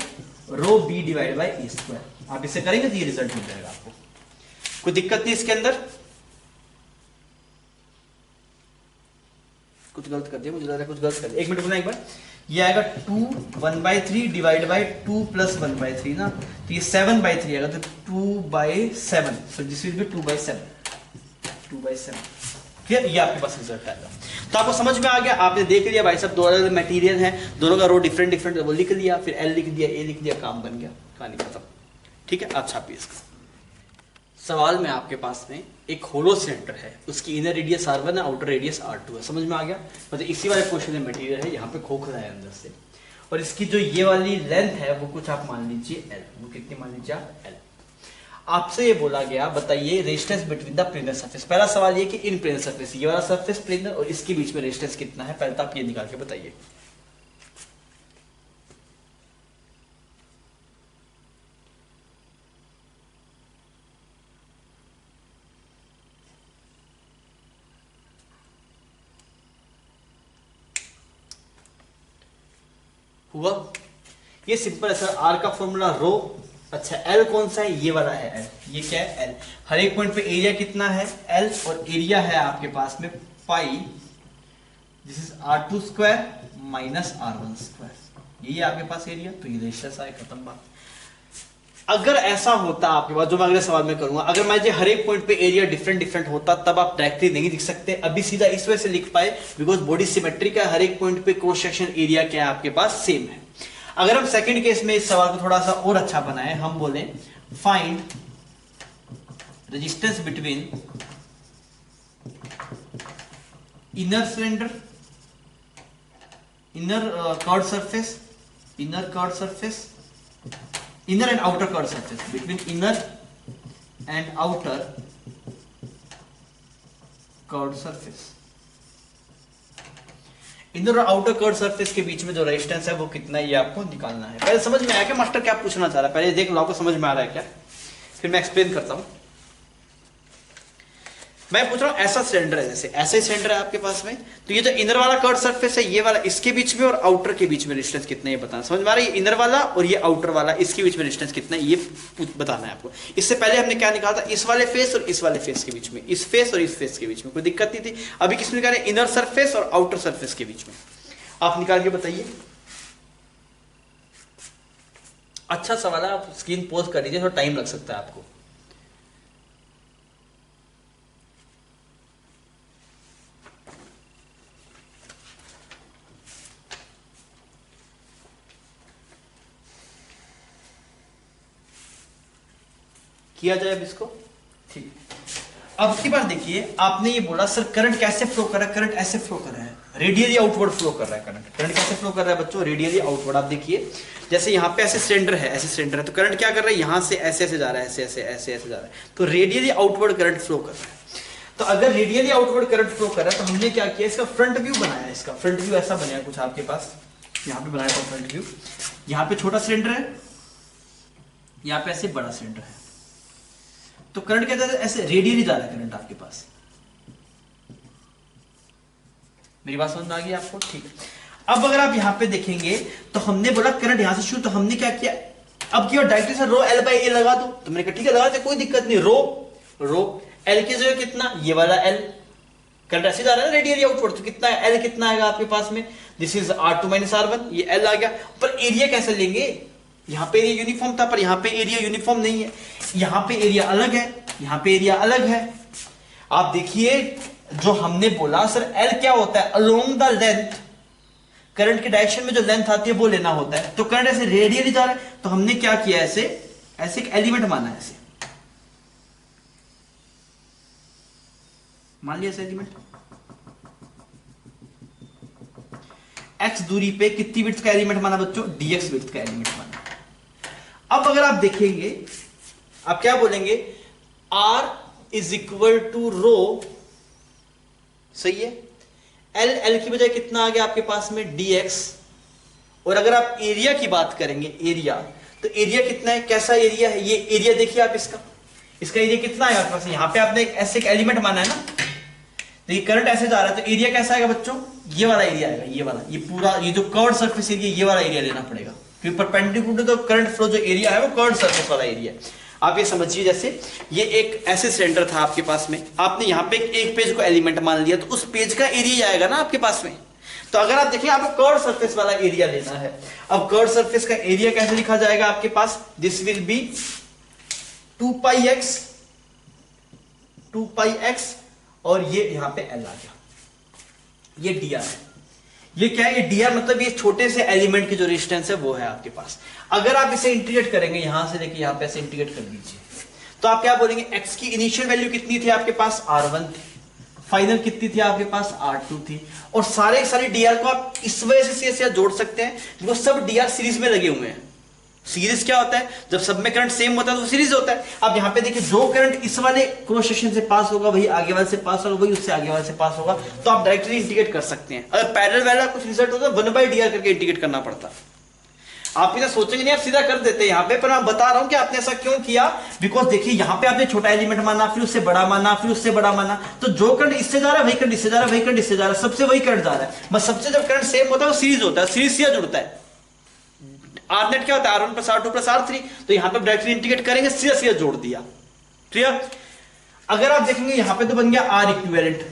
rho b divide by a square. आप इसे करेंगे तो ये रिजल्ट मिल जाएगा आपको। कोई दिक्कत नहीं इसके अंदर? कुछ गलत कर दिया, मुझे लग रहा है कुछ गलत कर दिया। एक मिनट बोलना एक बार। ये आएगा 2 1/3 डिवाइड बाय 2 प्लस 1/3 ना, तो ये 7/3 आएगा, तो 2/7, so this will B 2/7, 2/7। Clear? ये आपके पास रिजल्ट आएगा। तो आपको समझ में आ गया, आपने देख लिया भाई साहब, दो अलग मटेरियल है, दोनों का रो डिफरेंट डिफरेंट, वो लिख लिया, फिर एल लिख दिया, ए लिख दिया, काम बन गया, कहानी खत्म। ठीक है, आप छापिए इसको। सवाल में आपके पास में एक होलो सिलेंडर है, उसकी इनर रेडियस r1 है, आउटर रेडियस r2 है। समझ में आ गया? मतलब इसी वाले पोर्शन में मटेरियल है, यहाँ पे खोखला है अंदर से, और इसकी जो ये वाली लेंथ है वो कुछ आप मान लीजिए l, वो कितनी मान लीजिए आप l। आपसे ये बोला गया, बताइए resistance between the planar surface. पहला सवाल ये कि इन प्लेनर सरफेस, ये वाला सरफेस प्लेनर और इसके बीच में रेजिस्टेंस कितना है, पहले तो आप ये निकाल के बताइए। हुआ? ये सिंपल है सर, आर का फॉर्मूला रो। अच्छा, एल कौन सा है, ये वाला है एल। ये क्या है, एल। हर एक पॉइंट पे एरिया कितना है, एल, और एरिया है आपके पास में pi, this is r2 square minus r1 square. ये आपके पास एरिया, तो ये रेशियो आए, खत्म बात। अगर ऐसा होता आपके पास, जो मैं अगले सवाल में करूंगा, अगर मान लीजिए हर एक पॉइंट पे एरिया डिफरेंट डिफरेंट होता, तब आप डायरेक्टली नहीं लिख सकते। अभी सीधा इस वजह से लिख पाए बिकॉज बॉडी सिमेट्रिक है, हर एक पॉइंट पे क्रॉस सेक्शन एरिया क्या है आपके पास, सेम है। अगर हम सेकंड केस में इस सवाल को थोड़ा सा और अच्छा बनाए, हम बोले find resistance between inner cylinder, inner curve surface, inner curve surface, inner and outer curved surface, between inner and outer curved surface। Inner और आउटर कर्व सरफेस के बीच में जो रेजिस्टेंस है वो कितना है, ये आपको निकालना है। पहले समझ में आया क्या मास्टर क्या पूछना चाह रहा है, पहले देख लो आपको समझ में आ रहा है क्या, फिर मैं एक्सप्लेन करता हूं। मैं पूछ रहा हूं, ऐसा सिलेंडर है, जैसे ऐसा ही सिलेंडर है आपके पास में, तो ये जो इनर वाला कर्व सरफेस है, ये वाला, इसके बीच में और आउटर के बीच में डिस्टेंस कितना है ये बताना। समझ में आ रहा है? इनर वाला और ये आउटर वाला, इसके बीच में डिस्टेंस कितना है ये बताना है आपको। इससे पहले हमने क्या निकाला था, इस वाले फेस और इस वाले फेस के बीच में, इस फेस और इस फेस के बीच में कोई दिक्कत नहीं थी। अभी किसमें निकाले, इनर सरफेस और आउटर सरफेस के बीच में। आप निकाल के बताइए। अच्छा सवाल है, आप स्क्रीन पॉज कर लीजिए, थोड़ा टाइम लग सकता है आपको। किया जाए अब इसको, ठीक। अब की बार देखिए, आपने ये बोला सर करंट कैसे फ्लो कर रहा है, करंट ऐसे फ्लो कर रहा है, रेडियली आउटवर्ड फ्लो कर रहा है करंट। करंट कैसे फ्लो कर रहा है बच्चों, रेडियली आउटवर्ड। आप देखिए, जैसे यहाँ पे ऐसे सिलेंडर है, ऐसे सिलेंडर है, तो करंट क्या कर रहा है, यहाँ से ऐसे ऐसे जा रहा है, ऐसे ऐसे ऐसे ऐसे जा रहा है, तो रेडियली आउटवर्ड करंट फ्लो कर रहा है। तो अगर रेडियली आउटवर्ड करंट फ्लो कर रहा है, तो हमने क्या किया, इसका फ्रंट व्यू बनाया। इसका फ्रंट व्यू ऐसा बनाया कुछ आपके पास, यहाँ पे बनाया था फ्रंट व्यू। यहाँ पे छोटा सिलेंडर है, यहाँ पे ऐसे बड़ा सिलेंडर है, तो करंट क्या है, ऐसे रेडियली जा रहा है करंट आपके पास। मेरी बात समझ में आ गई आपको, ठीक है। अब अगर आप यहां पे देखेंगे, तो हमने बोला करंट यहां से शुरू, तो हमने क्या किया, अब किया डायरेक्टली से रो एल बाई ए लगा दो। तो मैंने कहा ठीक है लगाते, कोई दिक्कत नहीं, रो एल की जगह कितना, ये वाला एल, करंट ऐसे जा रहा है रेडियली आउटवर्ड, तो कितना है एल, कितना आएगा आपके पास में, this is r2 minus r1, ये एल आ गया। पर एरिया कैसे लेंगे, यहाँ पे एरिया यूनिफॉर्म था, पर यहाँ पे एरिया यूनिफॉर्म नहीं है, यहाँ पे एरिया अलग है, यहाँ पे एरिया अलग है। आप देखिए, जो हमने बोला सर एल क्या होता है, अलोंग द लेंथ, करंट के डायरेक्शन में जो लेंथ आती है वो लेना होता है। तो करंट ऐसे रेडियली जा रहा है, तो हमने क्या किया, ऐसे ऐसे एक एलिमेंट माना है, ऐसे मान लिया, ऐसे एलिमेंट x दूरी पे कितनी विड्थ का एलिमेंट माना बच्चों, dx विड्थ का एलिमेंट माना। अब अगर आप देखेंगे, आप क्या बोलेंगे, r इज इक्वल टू रो, सही है, एल, एल की बजाय कितना आ गया आपके पास में dx। और अगर आप एरिया की बात करेंगे, एरिया, तो एरिया कितना है, कैसा एरिया है, ये एरिया देखिए आप इसका एरिया कितना है आपके पास, यहाँ पे आपने ऐसे एक एलिमेंट माना है ना, तो ये करंट ऐसे जा रहा है, तो एरिया कैसा आएगा बच्चों, ये वाला एरिया आएगा, ये वाला, ये पूरा, ये जो कर्व्ड सरफेस एरिया, ये वाला एरिया लेना पड़ेगा, क्योंकि perpendicular to the current flow जो एरिया है वो कर्व्ड सरफेस वाला एरिया है। आप ये समझिए, जैसे ये एक ऐसे सिलेंडर था आपके पास में, आपने यहाँ पे एक पेज को एलिमेंट मान लिया, तो उस पेज का एरिया आएगा ना आपके पास में। तो अगर आप देखिए आपको कर्व्ड सरफेस वाला एरिया लेना है, अब कर्व्ड सरफेस का एरिया कैसे लिखा जाएगा आपके पास, this will be 2 pi X और ये यहां पे एल आ गया, ये dr है। ये क्या है, ये dr मतलब ये छोटे से एलिमेंट की जो रेजिस्टेंस है वो है आपके पास। अगर आप इसे इंटीग्रेट करेंगे, यहां से लेके यहां पे ऐसे इंटीग्रेट कर दीजिए, तो आप क्या बोलेंगे, x की इनिशियल वैल्यू कितनी थी आपके पास, r1 थी, फाइनल कितनी थी आपके पास, r2 थी, और सारे dr को आप इस वजह से जोड़ सकते हैं, वो सब dr सीरीज में लगे हुए हैं। सीरीज क्या होता है, जब सब में करंट सेम होता है तो सीरीज होता है। अब यहां पे देखिए, जो करंट इस वाले क्रॉस सेक्शन से पास होगा वही आगे वाले से पास होगा, वही उससे आगे वाले से पास होगा, तो आप डायरेक्टली इंटीग्रेट कर सकते हैं। अगर पैरेलल वाला कुछ रिजल्ट होता है 1/dr करके इंटीग्रेट करना पड़ता। आप इसे सोचेंगे नहीं, आप सीधा कर देते हैं यहाँ पे, पर मैं बता रहा हूं कि आपने ऐसा क्यों किया, बिकॉज देखिए यहाँ पे आपने छोटा एलिमेंट माना, फिर उससे बड़ा माना, फिर उससे बड़ा माना, तो जो करंट इससे जा रहा है वही करंट इससे जा रहा है, वही करंट इससे जा रहा है, सबसे वही करंट जा रहा है। बस सबसे जब करंट सेम होता है वो सीरीज होता है, सीरीज से जुड़ता है। आर नेट क्या होता है, R1 + R2 + R3, तो यहां पे डायरेक्टली इंटीग्रेट करेंगे, सीधा सीधा जोड़ दिया, क्लियर। अगर आप देखेंगे यहां पे तो बन गया R इक्विवेलेंट,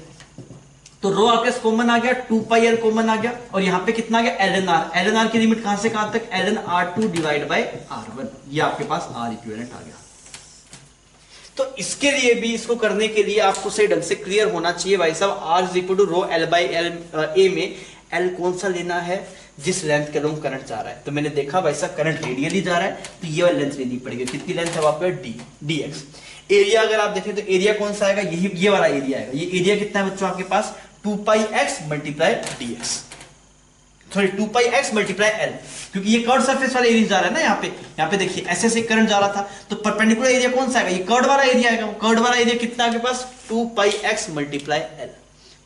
तो रो आपके पास कॉमन आ गया, 2 पाई एल कॉमन आ गया, और यहां पे कितना आ गया, ln r की लिमिट कहां से कहां तक, ln r2 divide by r1, ये आपके पास R इक्विवेलेंट आ गया। तो इसके लिए भी, इसको करने के लिए आपको सही ढंग से क्लियर होना चाहिए भाई साहब, R = रो L/L में L कौन सा लेना है, जिस लेंथ के लोग करंट जा रहा है। तो मैंने देखा भाई साहब करंट रेडियली जा रहा है, तो ये वाली लेंथ लेनी पड़ेगी। कितनी लेंथ है वहां पे, dx। एरिया अगर आप देखें तो एरिया कौन सा आएगा, यही ये वाला एरिया आएगा। ये एरिया कितना है बच्चों आपके पास, 2 पाई x मल्टीप्लाई dx, सॉरी 2 पाई x मल्टीप्लाई l, क्योंकि ये कर्व सरफेस वाला एरिया जा रहा है ना। यहाँ पे देखिए ऐसे ऐसे करंट जा रहा था, तो परपेंडिकुलर एरिया कौन सा आएगा, ये कर्व वाला एरिया आएगा। वो कर्व वाला एरिया कितना आपके पास, 2 पाई x मल्टीप्लाई l,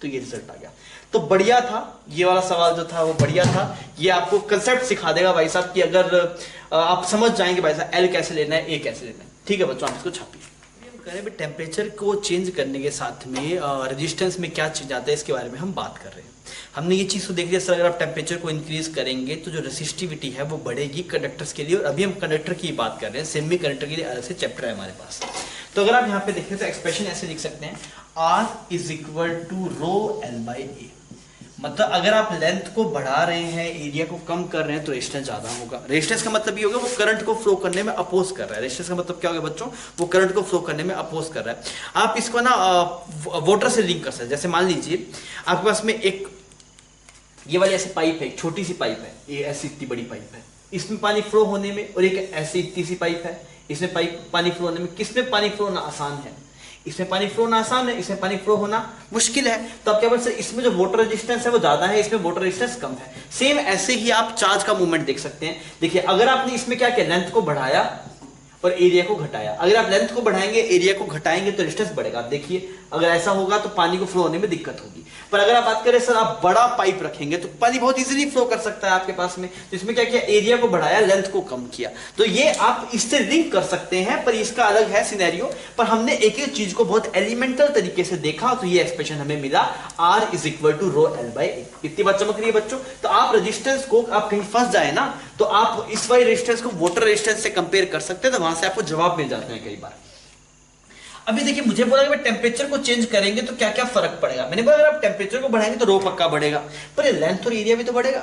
तो ये रिजल्ट आ गया। तो बढ़िया था, ये वाला सवाल जो था वो बढ़िया था। ये आपको कंसेप्ट सिखा देगा भाई साहब कि अगर आप समझ जाएंगे भाई साहब एल कैसे लेना है, ए कैसे लेना है। ठीक है बच्चों, आप इसको छापिए। करें टेम्परेचर को चेंज करने के साथ में रेजिस्टेंस में क्या चीज आता है, इसके बारे में हम बात कर रहे हैं। हमने ये चीज तो देख लिया सर, अगर आप टेम्परेचर को इंक्रीज करेंगे तो जो रेसिस्टिविटी है वो बढ़ेगी कंडक्टर्स के लिए, और अभी हम कंडक्टर की बात कर रहे हैं, सेमी कंडक्टर के लिए अलग से चैप्टर है हमारे पास। तो अगर आप यहाँ पे देखें तो एक्सप्रेशन ऐसे लिख सकते हैं, R = रो L/A। मतलब अगर आप लेंथ को बढ़ा रहे हैं, एरिया को कम कर रहे हैं, तो रेजिस्टेंस ज्यादा होगा। रेजिस्टेंस का मतलब ये होगा वो करंट को फ्लो करने में अपोज कर रहा है। रेजिस्टेंस का मतलब क्या होगा बच्चों, वो करंट को फ्लो करने में अपोज कर रहा है। आप इसको ना वाटर से लिंक कर सकते हैं। जैसे मान लीजिए आपके पास में एक ये वाली ऐसी पाइप है, छोटी सी पाइप है, ये ऐसी इतनी बड़ी पाइप है, इसमें पानी फ्लो होने में, और एक ऐसी इतनी सी पाइप है, इसमें पानी फ्लो होने में, किसमें पानी फ्लो होना आसान है, इसमें पानी फ्लो होना आसान है, इसमें पानी फ्लो होना मुश्किल है। तो आप क्या बोलते हैं, इसमें जो वाटर रेजिस्टेंस है वो ज्यादा है, इसमें वाटर रेजिस्टेंस कम है। सेम ऐसे ही आप चार्ज का मूवमेंट देख सकते हैं। देखिए अगर आपने इसमें क्या किया, लेंथ को बढ़ाया और एरिया को घटाया। अगर आप लेंथ को बढ़ाएंगे, एरिया को घटाएंगे, तो रेजिस्टेंस बढ़ेगा। आप देखिए अगर ऐसा होगा तो पानी को फ्लो होने में दिक्कत होगी। पर अगर आप बात करें सर आप बड़ा पाइप रखेंगे तो पानी बहुत इजीली फ्लो कर सकता है आपके पास में। तो इसमें क्या किया, एरिया को बढ़ाया, लेंथ को कम किया। तो ये आप इससे लिंक कर सकते हैं, पर इसका अलग है सिनेरियो। पर हमने एक एक चीज को बहुत एलिमेंटल तरीके से देखा, तो ये एक्सप्रेशन हमें मिला, R = रो L/A। इतनी बात चमक रही है बच्चों। तो आप रेजिस्टेंस को, आप कहीं फंस जाए ना, तो आप इस वाली रेजिस्टेंस को वाटर रेजिस्टेंस से कंपेयर कर सकते हैं, तो वहां से आपको जवाब मिल जाते हैं कई बार। अभी देखिए मुझे बोला कि टेम्परेचर को चेंज करेंगे तो क्या क्या फर्क पड़ेगा। मैंने बोला अगर आप टेम्परेचर को बढ़ाएंगे तो रो पक्का बढ़ेगा, पर लेंथ और एरिया भी तो बढ़ेगा।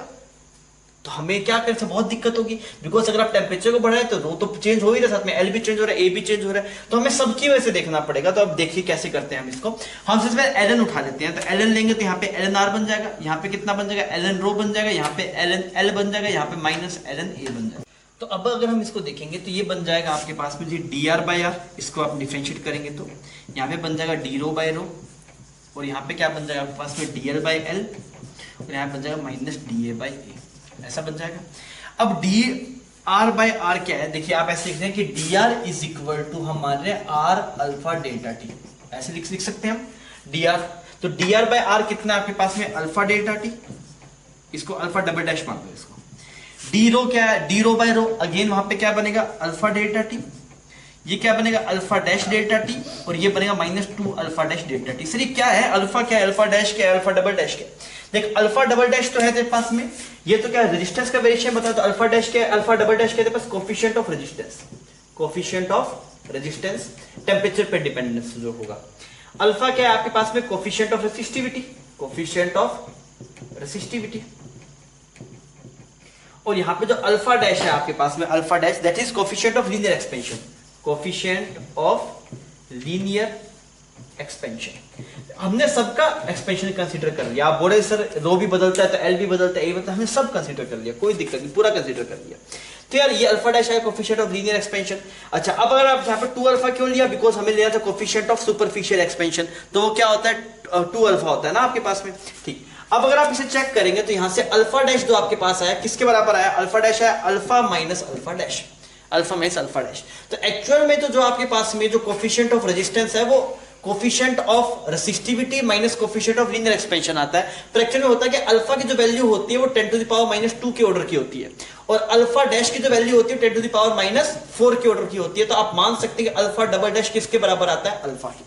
तो हमें क्या करना से बहुत दिक्कत होगी, बिकॉज अगर आप टेम्परेचर को बढ़ाएं तो रो तो चेंज हो ही रहा है, साथ में एल भी चेंज हो रहा है, ए भी चेंज हो रहा है। तो हमें सबकी वजह से देखना पड़ेगा। तो अब देखिए कैसे करते हैं हम इसको। हम सबसे पहले ln उठा लेते हैं। तो ln लेंगे तो यहाँ पे ln r बन जाएगा, यहाँ पे कितना बन जाएगा, ln रो बन जाएगा, यहाँ पे ln l बन जाएगा, यहाँ पे माइनस ln a बन जाएगा। तो अब अगर हम इसको देखेंगे तो ये बन जाएगा आपके पास में जी dr/r। इसको आप डिफरेंशिएट करेंगे तो यहाँ पे बन जाएगा d/ρ, और यहाँ पे क्या बन जाएगा आपके पास में dl/l, और यहाँ बन जाएगा माइनस da/a, ऐसा बन जाएगा। अब dr/r क्या है, देखिए आप ऐसे लिखते हैं कि dr = हम मान रहे हैं r अल्फा डेल्टा t, ऐसे लिख सकते हैं हम dr। तो dr बाय r कितना है आपके पास में अल्फा डेल्टा टी, इसको अल्फा डबल डैश मान लो इसको। डी रो क्या है, D rho by row, again वहां पे क्या बनेगा अल्फा डेल्टा टी, ये क्या बनेगा अल्फा डैश डेल्टा टी, और ये बनेगा -2 alpha dash delta T. Sir ये क्या है, अल्फा क्या है, अल्फा डैश क्या है, अल्फा डबल डैश क्या है। देख अल्फा डबल डैश तो है तेरे पास में, ये तो क्या है रेजिस्टेंस का वेरिएशन बता। तो अल्फा डैश क्या है, अल्फा डबल डैश क्या है तेरे पास, coefficient of resistance, coefficient of resistance temperature पे डिपेंडेंस जो होगा। अल्फा क्या है आपके पास में, coefficient of resistivity, coefficient of resistivity. और यहां पे जो अल्फा डैश है आपके पास में, alpha dash that is coefficient of linear expansion, coefficient of linear expansion. हमने सबका एक्सपेंशन कंसीडर कर लिया। आप बोले सर रो भी बदलता है तो एल भी बदलता है, ए बदलता है, हमने सब कंसीडर कर लिया, कोई दिक्कत नहीं, पूरा कंसीडर कर लिया। तो यार ये अल्फा डैश है कोफिशिएंट ऑफ लीनियर एक्सपेंशन। अच्छा अब अगर आप यहाँ पे 2 अल्फा क्यों लिया, बिकॉज हमें लिया था कोफिशिएंट ऑफ सुपरफिशियल एक्सपेंशन, तो वो क्या होता है 2 अल्फा होता है ना आपके पास में। ठीक, अब अगर आप इसे चेक करेंगे तो यहां से अल्फा डैश जो आपके पास आया किसके बराबर आया, अल्फा डैश है alpha minus alpha dash, alpha minus alpha dash. तो एक्चुअल में तो जो आपके पास में जो कोफिशिएंट ऑफ रेजिस्टेंस है वो coefficient of resistivity minus coefficient of linear expansion आता है। पर एक्चुअल में होता है कि अल्फा की जो वैल्यू होती है वो 10⁻⁻2 के ऑर्डर की होती है, और अल्फा डैश की जो वैल्यू होती है 10⁻⁻4 के ऑर्डर की होती है। तो आप मान सकते हैं कि अल्फा डबल डैश किसके बराबर आता है, अल्फा की।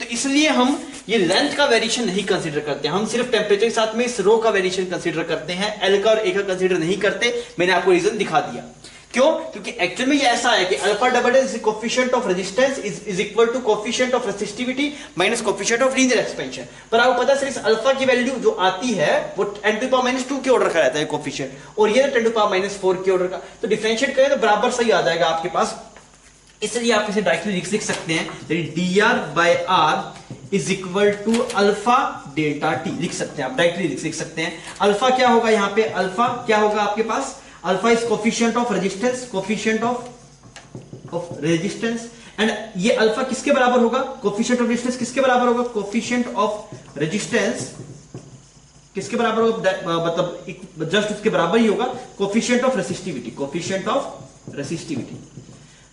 तो इसलिए हम ये लेंथ का वेरिएशन नहीं कंसीडर करते, हम सिर्फ टेम्परेचर के साथ में इस रो का वेरिएशन कंसीडर करते हैं, एल का और ए का कंसीडर नहीं करते। मैंने आपको रीजन दिखा दिया क्यों, क्योंकि एक्चुअल में ये ऐसा है कि alpha double dash is coefficient of resistance is equal to coefficient of resistivity minus coefficient of linear expansion. पर आपको पता है इस अल्फा की वैल्यू जो आती है वो 10⁻⁻2 के ऑर्डर का रहता है कोफिशिएंट, और ये 10⁻⁻4 के ऑर्डर का। तो डिफरेंशिएट करें तो बराबर सही आ जाएगा आपके पास। इसलिए आप इसे डायरेक्टली लिख सकते हैं dr by r is equal to alpha delta T, लिख सकते हैं आप डायरेक्टली लिख सकते हैं। अल्फा क्या होगा यहाँ पे, अल्फा क्या होगा आपके पास, alpha is coefficient of resistance, coefficient of resistance, and ये अल्फा किसके बराबर होगा, कोफिशिएंट ऑफ रेजिस्टेंस किसके बराबर होगा, कोफिशिएंट ऑफ रेजिस्टेंस किसके बराबर होगा, मतलब जस्ट उसके बराबर ही होगा coefficient of resistivity, coefficient of resistivity.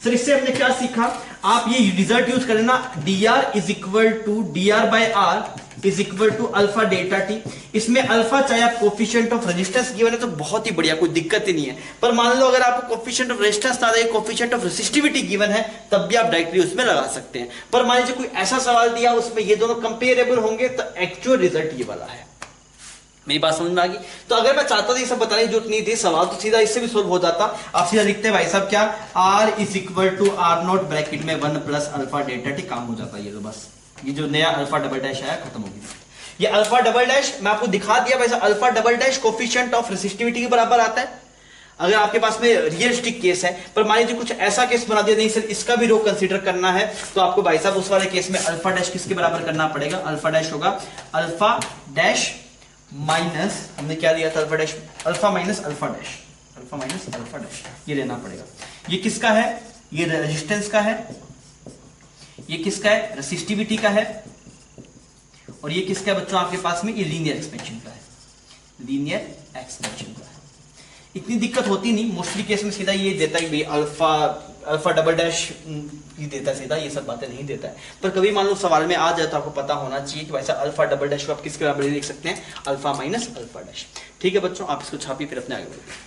Sir इससे हमने क्या सीखा, आप ये रिजल्ट यूज करें ना, dr is equal to dr by r is equal to alpha delta T. इसमें अल्फा चाहे आप कोफिशिएंट ऑफ रेजिस्टेंस गिवन है तो बहुत ही बढ़िया, कोई दिक्कत ही नहीं है। पर मान लो अगर आपको कोफिशिएंट ऑफ रेजिस्टेंस ना दे, कोफिशिएंट ऑफ रेसिस्टिविटी गिवन है, तब भी आप डायरेक्टली उसमें लगा सकते हैं। पर मान लीजिए कोई ऐसा सवाल दिया उसमें ये दोनों कंपेरेबल होंगे तो एक्चुअल रिजल्ट ये वाला है। मेरी बात समझ में आ गई। तो अगर मैं चाहता था ये सब बताने की जरूरत नहीं थी, सवाल तो सीधा इससे भी सोल्व हो जाता। आप सीधा लिखते हैं भाई साहब क्या, r is equal to R naught bracket में 1 प्लस अल्फा डेल्टा टी, काम हो जाता है। ये तो बस ये जो नया अल्फा डबल डैश आया खत्म हो गया। ये अल्फा डबल डैश मैं आपको दिखा दिया भाई साहब, alpha double dash coefficient of resistivity के बराबर आता है अगर आपके पास में रियलिस्टिक केस है। पर मान लीजिए कुछ ऐसा केस बना दिया नहीं सर इसका भी रो कंसीडर करना है, तो आपको भाई साहब उस वाले केस में अल्फा डैश किसके बराबर करना पड़ेगा, अल्फा डैश होगा अल्फा डैश माइनस, हमने क्या लिया था alpha dash, alpha minus alpha dash, alpha minus alpha dash, ये लेना पड़ेगा। ये किसका है, ये रेजिस्टेंस का है, ये किसका है, रेसिस्टिविटी का है, और ये किसका है बच्चों आपके पास में, ये लीनियर एक्सपेंशन का है, लीनियर एक्सपेंशन का है। इतनी दिक्कत होती नहीं, मोस्टली केस में सीधा ये देता है भाई अल्फा डबल डैश ही देता है सीधा, ये सब बातें नहीं देता है। पर कभी मान लो सवाल में आ जाए तो आपको पता होना चाहिए कि वैसा अल्फा डबल डैश को आप किसके बराबर लिख सकते हैं, अल्फा माइनस अल्फा डैश। ठीक है बच्चों, आप इसको छापिए फिर अपने आगे बढ़िए।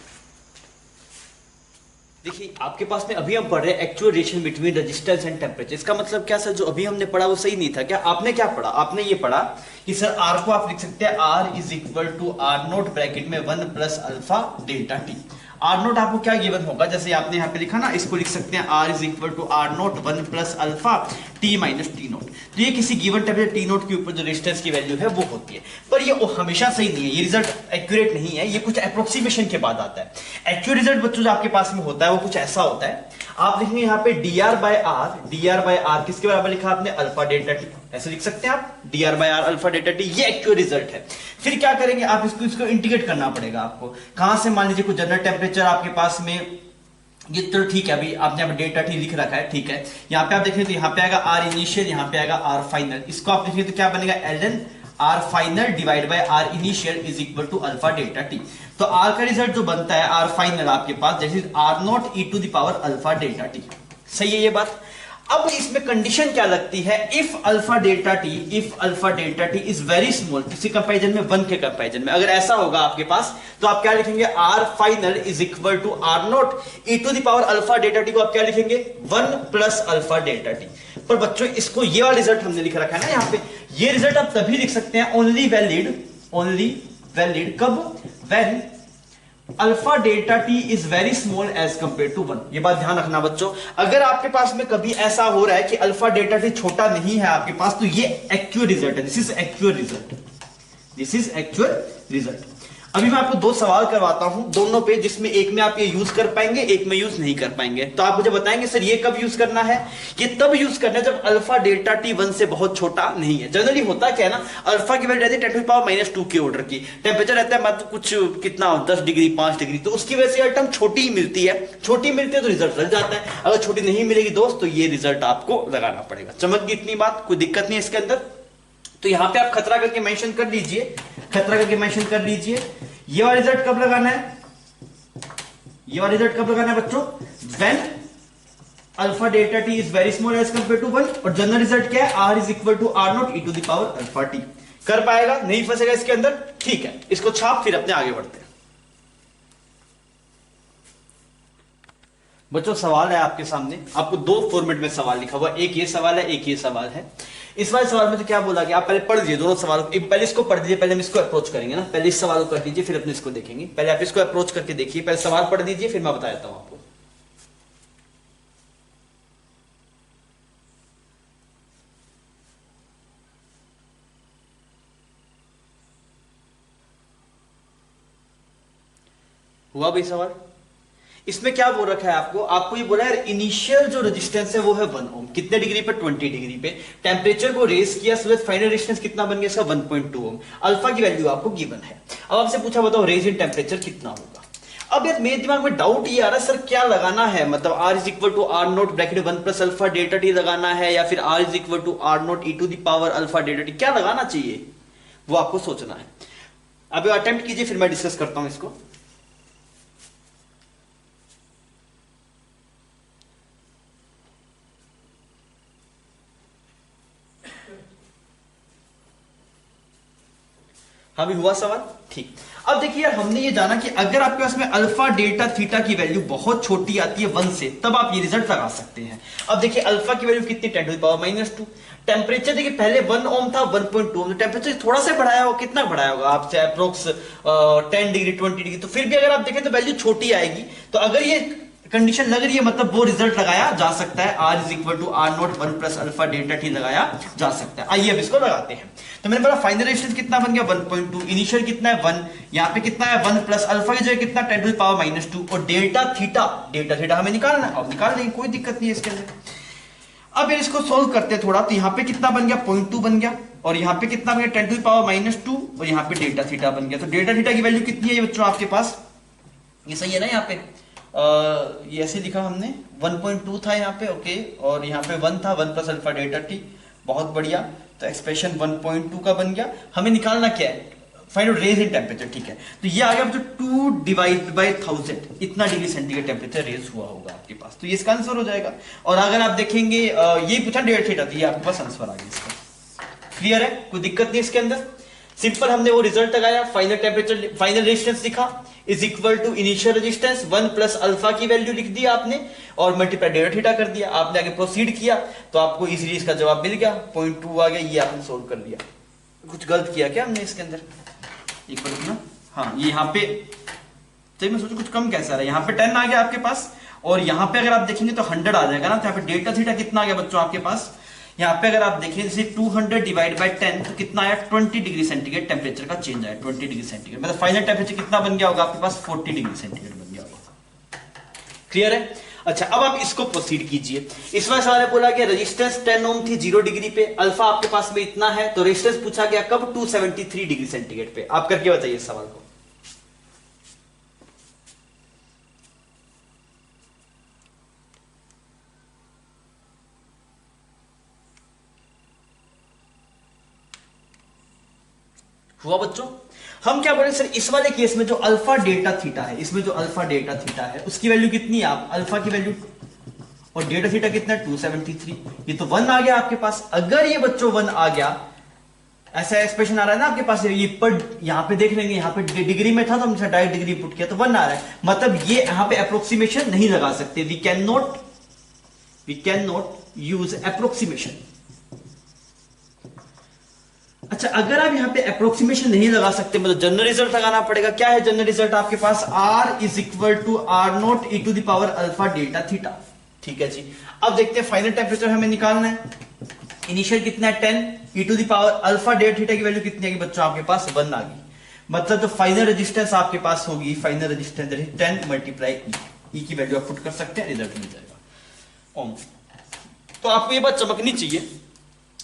देखिए आपके पास में अभी हम पढ़ रहे हैं actual relation between resistance and temperature. इसका मतलब क्या सर, जो अभी हमने पढ़ा वो सही नहीं था क्या? आपने क्या पढ़ा, आपने ये पढ़ा कि सर R को आप लिख सकते हैं R is equal to R naught bracket में 1 plus alpha delta T. R naught आपको क्या गिवन होगा, जैसे आपने यहाँ पे लिखा ना, इसको लिख सकते हैं R is equal to R naught 1 plus alpha T minus T naught. तो ये किसी गिवन टेम्परेचर टी नोट के ऊपर जो रेजिस्टेंस की वैल्यू है वो होती है। पर ये हमेशा सही नहीं है, ये रिजल्ट एक्यूरेट नहीं है, ये कुछ अप्रोक्सीमेशन के बाद आता है। एक्चुअल रिजल्ट बच्चों जो आपके पास में होता है वो कुछ ऐसा होता है, आप लिखेंगे यहाँ पे dr बाय r किसके बराबर लिखा आपने, अल्फा डेल्टा टी, ऐसे लिख सकते हैं आप dr by r alpha delta T, ये एक्चुअल रिजल्ट है। फिर क्या करेंगे आप, इसको इंटीग्रेट करना पड़ेगा आपको। कहां से, मान लीजिए कुछ जनरल टेम्परेचर आपके पास में, ये तो ठीक है, अभी आपने यहाँ पे डेल्टा टी लिख रखा है, ठीक है। यहाँ पे आप देखेंगे तो यहाँ पे आएगा आर इनिशियल, यहाँ पे आएगा आर फाइनल। इसको आप देखेंगे तो क्या बनेगा, ln R final divide by R initial is equal to alpha delta T. तो आर का रिजल्ट जो बनता है आर फाइनल आपके पास जैसे R naught E to the power alpha delta T. सही है ये बात। अब इसमें कंडीशन क्या लगती है, if alpha delta T is very small, किसी कंपैरिजन में 1 के कंपैरिजन में अगर ऐसा होगा आपके पास, तो आप क्या लिखेंगे, R final is equal to R naught E to the power alpha delta T को आप क्या लिखेंगे, 1 प्लस अल्फा डेल्टा टी। पर बच्चों इसको ये वाला रिजल्ट हमने लिख रखा है ना यहाँ पे, ये रिजल्ट आप तभी लिख सकते हैं ओनली वैलिड कब, when alpha delta T is very small as compare to 1। ये बात ध्यान रखना बच्चों, अगर आपके पास में कभी ऐसा हो रहा है कि अल्फा डेल्टा टी छोटा नहीं है आपके पास, तो ये एक्चुअल रिजल्ट है, दिस इज एक्चुअल रिजल्ट। अभी मैं आपको 2 सवाल करवाता हूं दोनों पे, जिसमें एक में आप ये यूज कर पाएंगे, एक में यूज नहीं कर पाएंगे। तो आप मुझे बताएंगे सर ये कब यूज करना है, ये तब यूज करना है जब अल्फा डेल्टा टी 1 से बहुत छोटा नहीं है। जनरली होता क्या है ना, अल्फा की वैल्यू रहती है 10⁻² के ऑर्डर की, टेम्परेचर रहता है मतलब कुछ कितना 10 डिग्री 5 डिग्री, तो उसकी वजह से यह टर्म छोटी ही मिलती है, छोटी मिलती है तो रिजल्ट लग जाता है। अगर छोटी नहीं मिलेगी दोस्त तो ये रिजल्ट आपको लगाना पड़ेगा। समझ गई इतनी बात, कोई दिक्कत नहीं है इसके अंदर। तो यहां पे आप खतरा करके मेंशन कर लीजिए, ये वाला रिजल्ट कब लगाना है, बच्चों, when alpha delta T is very small as compare to 1, और जनरल रिजल्ट क्या है, R is equal to R naught E to the power alpha T. कर पाएगा, नहीं फंसेगा इसके अंदर, ठीक है, इसको छाप फिर अपने आगे बढ़ते हैं। बच्चों सवाल है आपके सामने, आपको 2 फॉर्मेट में सवाल लिखा हुआ, एक ये सवाल है, एक ये सवाल है। इस वाले सवाल में तो क्या बोला कि आप पहले पढ़ लीजिए दोनों सवाल, पहले इसको पढ़ लीजिए, पहले हम इसको अप्रोच करेंगे ना, पहले इस सवाल को कर लीजिए फिर अपने इसको देखेंगे। पहले आप इसको अप्रोच करके देखिए, पहले सवाल पढ़ दीजिए फिर मैं बता देता हूं आपको। हुआ भाई सवाल? इसमें क्या बोल रखा है आपको ये बोला है इनिशियल जो रेजिस्टेंस है वो है 1 ओम, कितने डिग्री पे, 20 डिग्री पे। टेम्परेचर को रेज किया, सो फाइनल रेजिस्टेंस कितना बन गया इसका, 1.2 ओम। अल्फा की वैल्यू आपको गिवन है। अब आपसे पूछा बताओ रेज इन टेम्परेचर कितना होगा। अब यार मेरे दिमाग में डाउट ये आ रहा है सर क्या लगाना है, मतलब R is equal to R naught bracket 1 plus alpha delta T लगाना है, या फिर R is equal to R naught e to the power alpha delta T, क्या लगाना चाहिए वो आपको सोचना है। अब अटेम्प्ट कीजिए फिर मैं डिस्कस करता हूं इसको। हाँ भी हुआ सवाल, ठीक। अब देखिए यार हमने ये जाना कि अगर आपके पास में अल्फा डेल्टा थीटा की वैल्यू बहुत छोटी आती है 1 से, तब आप ये रिजल्ट लगा सकते हैं। अब देखिए अल्फा की वैल्यू कितनी, 10⁻²। टेम्परेचर देखिए पहले 1 ओम था, 1.2 ओम, टेम्परेचर थोड़ा सा बढ़ाया होगा, कितना बढ़ाया होगा आपसे अप्रोक्स 10 डिग्री 20 डिग्री, तो फिर भी अगर आप देखें तो वैल्यू छोटी आएगी। तो अगर ये कंडीशन लग रही है मतलब वो रिजल्ट लगाया जा सकता है, R is equal to R naught 1 plus alpha delta T लगाया जा सकता है। आइए अब इसको लगाते हैं। तो मैंने बोला फाइनल रेजिस्टेंस कितना बन गया 1.2, इनिशियल कितना है 1, यहाँ पे कितना है 1 प्लस अल्फा की जगह कितना 10⁻², और डेल्टा थीटा हमें निकालना है, अब निकाल लेंगे कोई दिक्कत नहीं है इसके अंदर। अब इसको सोल्व करते हैं थोड़ा, तो यहाँ पे कितना बन गया 0.2 बन गया, और यहाँ पे कितना बन गया 10⁻², और यहाँ पे डेल्टा थीटा बन गया। तो डेल्टा थीटा की वैल्यू कितनी है बच्चों आपके पास, ये सही है ना, यहाँ पे ये ऐसे लिखा हमने 1.2 था यहाँ पे, ओके, और यहाँ पे 1 था, 1 प्लस अल्फा डेल्टा टी, बहुत बढ़िया। तो एक्सप्रेशन 1.2 का बन गया। हमें निकालना क्या है, find out raise in temperature, ठीक है। तो ये आ गया जो 2 डिवाइड बाय 1000, इतना डिग्री सेंटीग्रेड टेम्परेचर रेज हुआ होगा आपके पास, तो ये इसका आंसर हो जाएगा। और अगर आप देखेंगे ये पूछा डेल्टा थीटा, तो ये आपके पास आंसर आ गया इसका। क्लियर है, कोई दिक्कत नहीं इसके अंदर। सिंपल हमने वो रिजल्ट लगाया, फाइनल टेम्परेचर फाइनल रेजिस्टेंस लिखा is equal to initial resistance 1 plus alpha की वैल्यू लिख दी आपने, और मल्टीप्लाई डेल्टा थीटा कर दिया। आपने आगे प्रोसीड किया तो आपको इजीली इसका जवाब मिल गया, 0.2 आ गया, ये आपने सोल्व कर लिया। कुछ गलत किया क्या हमने इसके अंदर, एक बार ना, हाँ ये यहाँ पे तो मैं सोचू कुछ कम कैसा रहा है, यहाँ पे 10 आ गया आपके पास, और यहाँ पे अगर आप देखेंगे तो 100 आ जाएगा ना। तो यहाँ पे डेल्टा थीटा कितना आ गया बच्चों आपके पास, यहाँ पे अगर आप देखें जैसे 200 डिवाइड बाय 10 तो कितना आया 20 डिग्री सेंटीग्रेड टेम्परेचर का चेंज आया, 20 डिग्री सेंटीग्रेड, मतलब फाइनल टेम्परेचर कितना बन गया होगा आपके पास 40 डिग्री सेंटीग्रेड बन गया होगा। क्लियर है। अच्छा अब आप इसको प्रोसीड कीजिए। इस बार सवाल बोला गया रेजिस्टेंस 10 ओम थी 0 डिग्री पे, अल्फा आपके पास में इतना है, तो रेजिस्टेंस पूछा गया कब 273 डिग्री सेंटीग्रेड पे। आप करके बताइए इस सवाल को। हुआ बच्चों। हम क्या बोले सर इस वाले केस में जो अल्फा डेल्टा थीटा है, इसमें जो अल्फा डेल्टा थीटा है उसकी वैल्यू कितनी है, आप अल्फा की वैल्यू और डेटा थीटा कितना 273, ये तो 1 आ गया आपके पास। अगर ये बच्चों 1 आ गया, ऐसा एक्सप्रेशन आ रहा है ना आपके पास, ये पर यहां पे देख लेंगे, यहां पे डिग्री में था तो हमने डायरेक्ट डिग्री पुट किया तो 1 आ रहा है, मतलब ये यहां पे अप्रोक्सीमेशन नहीं लगा सकते, we can not use approximation. अच्छा, अगर आप यहां पे अप्रोक्सीमेशन नहीं लगा सकते, मतलब जनरल रिजल्ट लगाना पड़ेगा। क्या है जनरल रिजल्ट आपके पास? R is equal to R naught e to the power alpha delta theta. ठीक है जी, अब देखते हैं फाइनल टेम्परेचर हमें निकालना है। इनिशियल कितना है 10, e to the power alpha delta theta की वैल्यू कितनी आएगी बच्चों आपके पास? 1 आ गई। मतलब जो फाइनल रेजिस्टेंस आपके पास होगी, फाइनल रेजिस्टेंस 10 मल्टीप्लाई ई की वैल्यू आप पुट कर सकते हैं, रिजल्ट मिल जाएगा ओम। तो आपको ये बात चमकनी चाहिए,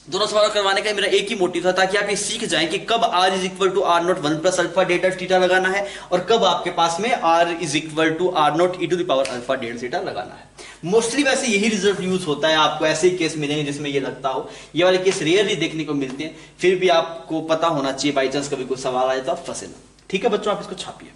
दोनों सवाल करवाने का मेरा एक ही मोटिव था, ताकि आप ये सीख जाएं कि कब R is equal to R naught 1 plus alpha delta theta लगाना है और कब आपके पास में R is equal to R naught E to the power alpha delta theta लगाना है। मोस्टली वैसे यही रिजल्ट यूज होता है, आपको ऐसे ही केस मिलेंगे जिसमें ये लगता हो। ये वाले केस रेयरली देखने को मिलते हैं, फिर भी आपको पता होना चाहिए, बाई चांस कभी कोई सवाल आए तो आप फंसे ना। ठीक है बच्चों, आप इसको छापिए।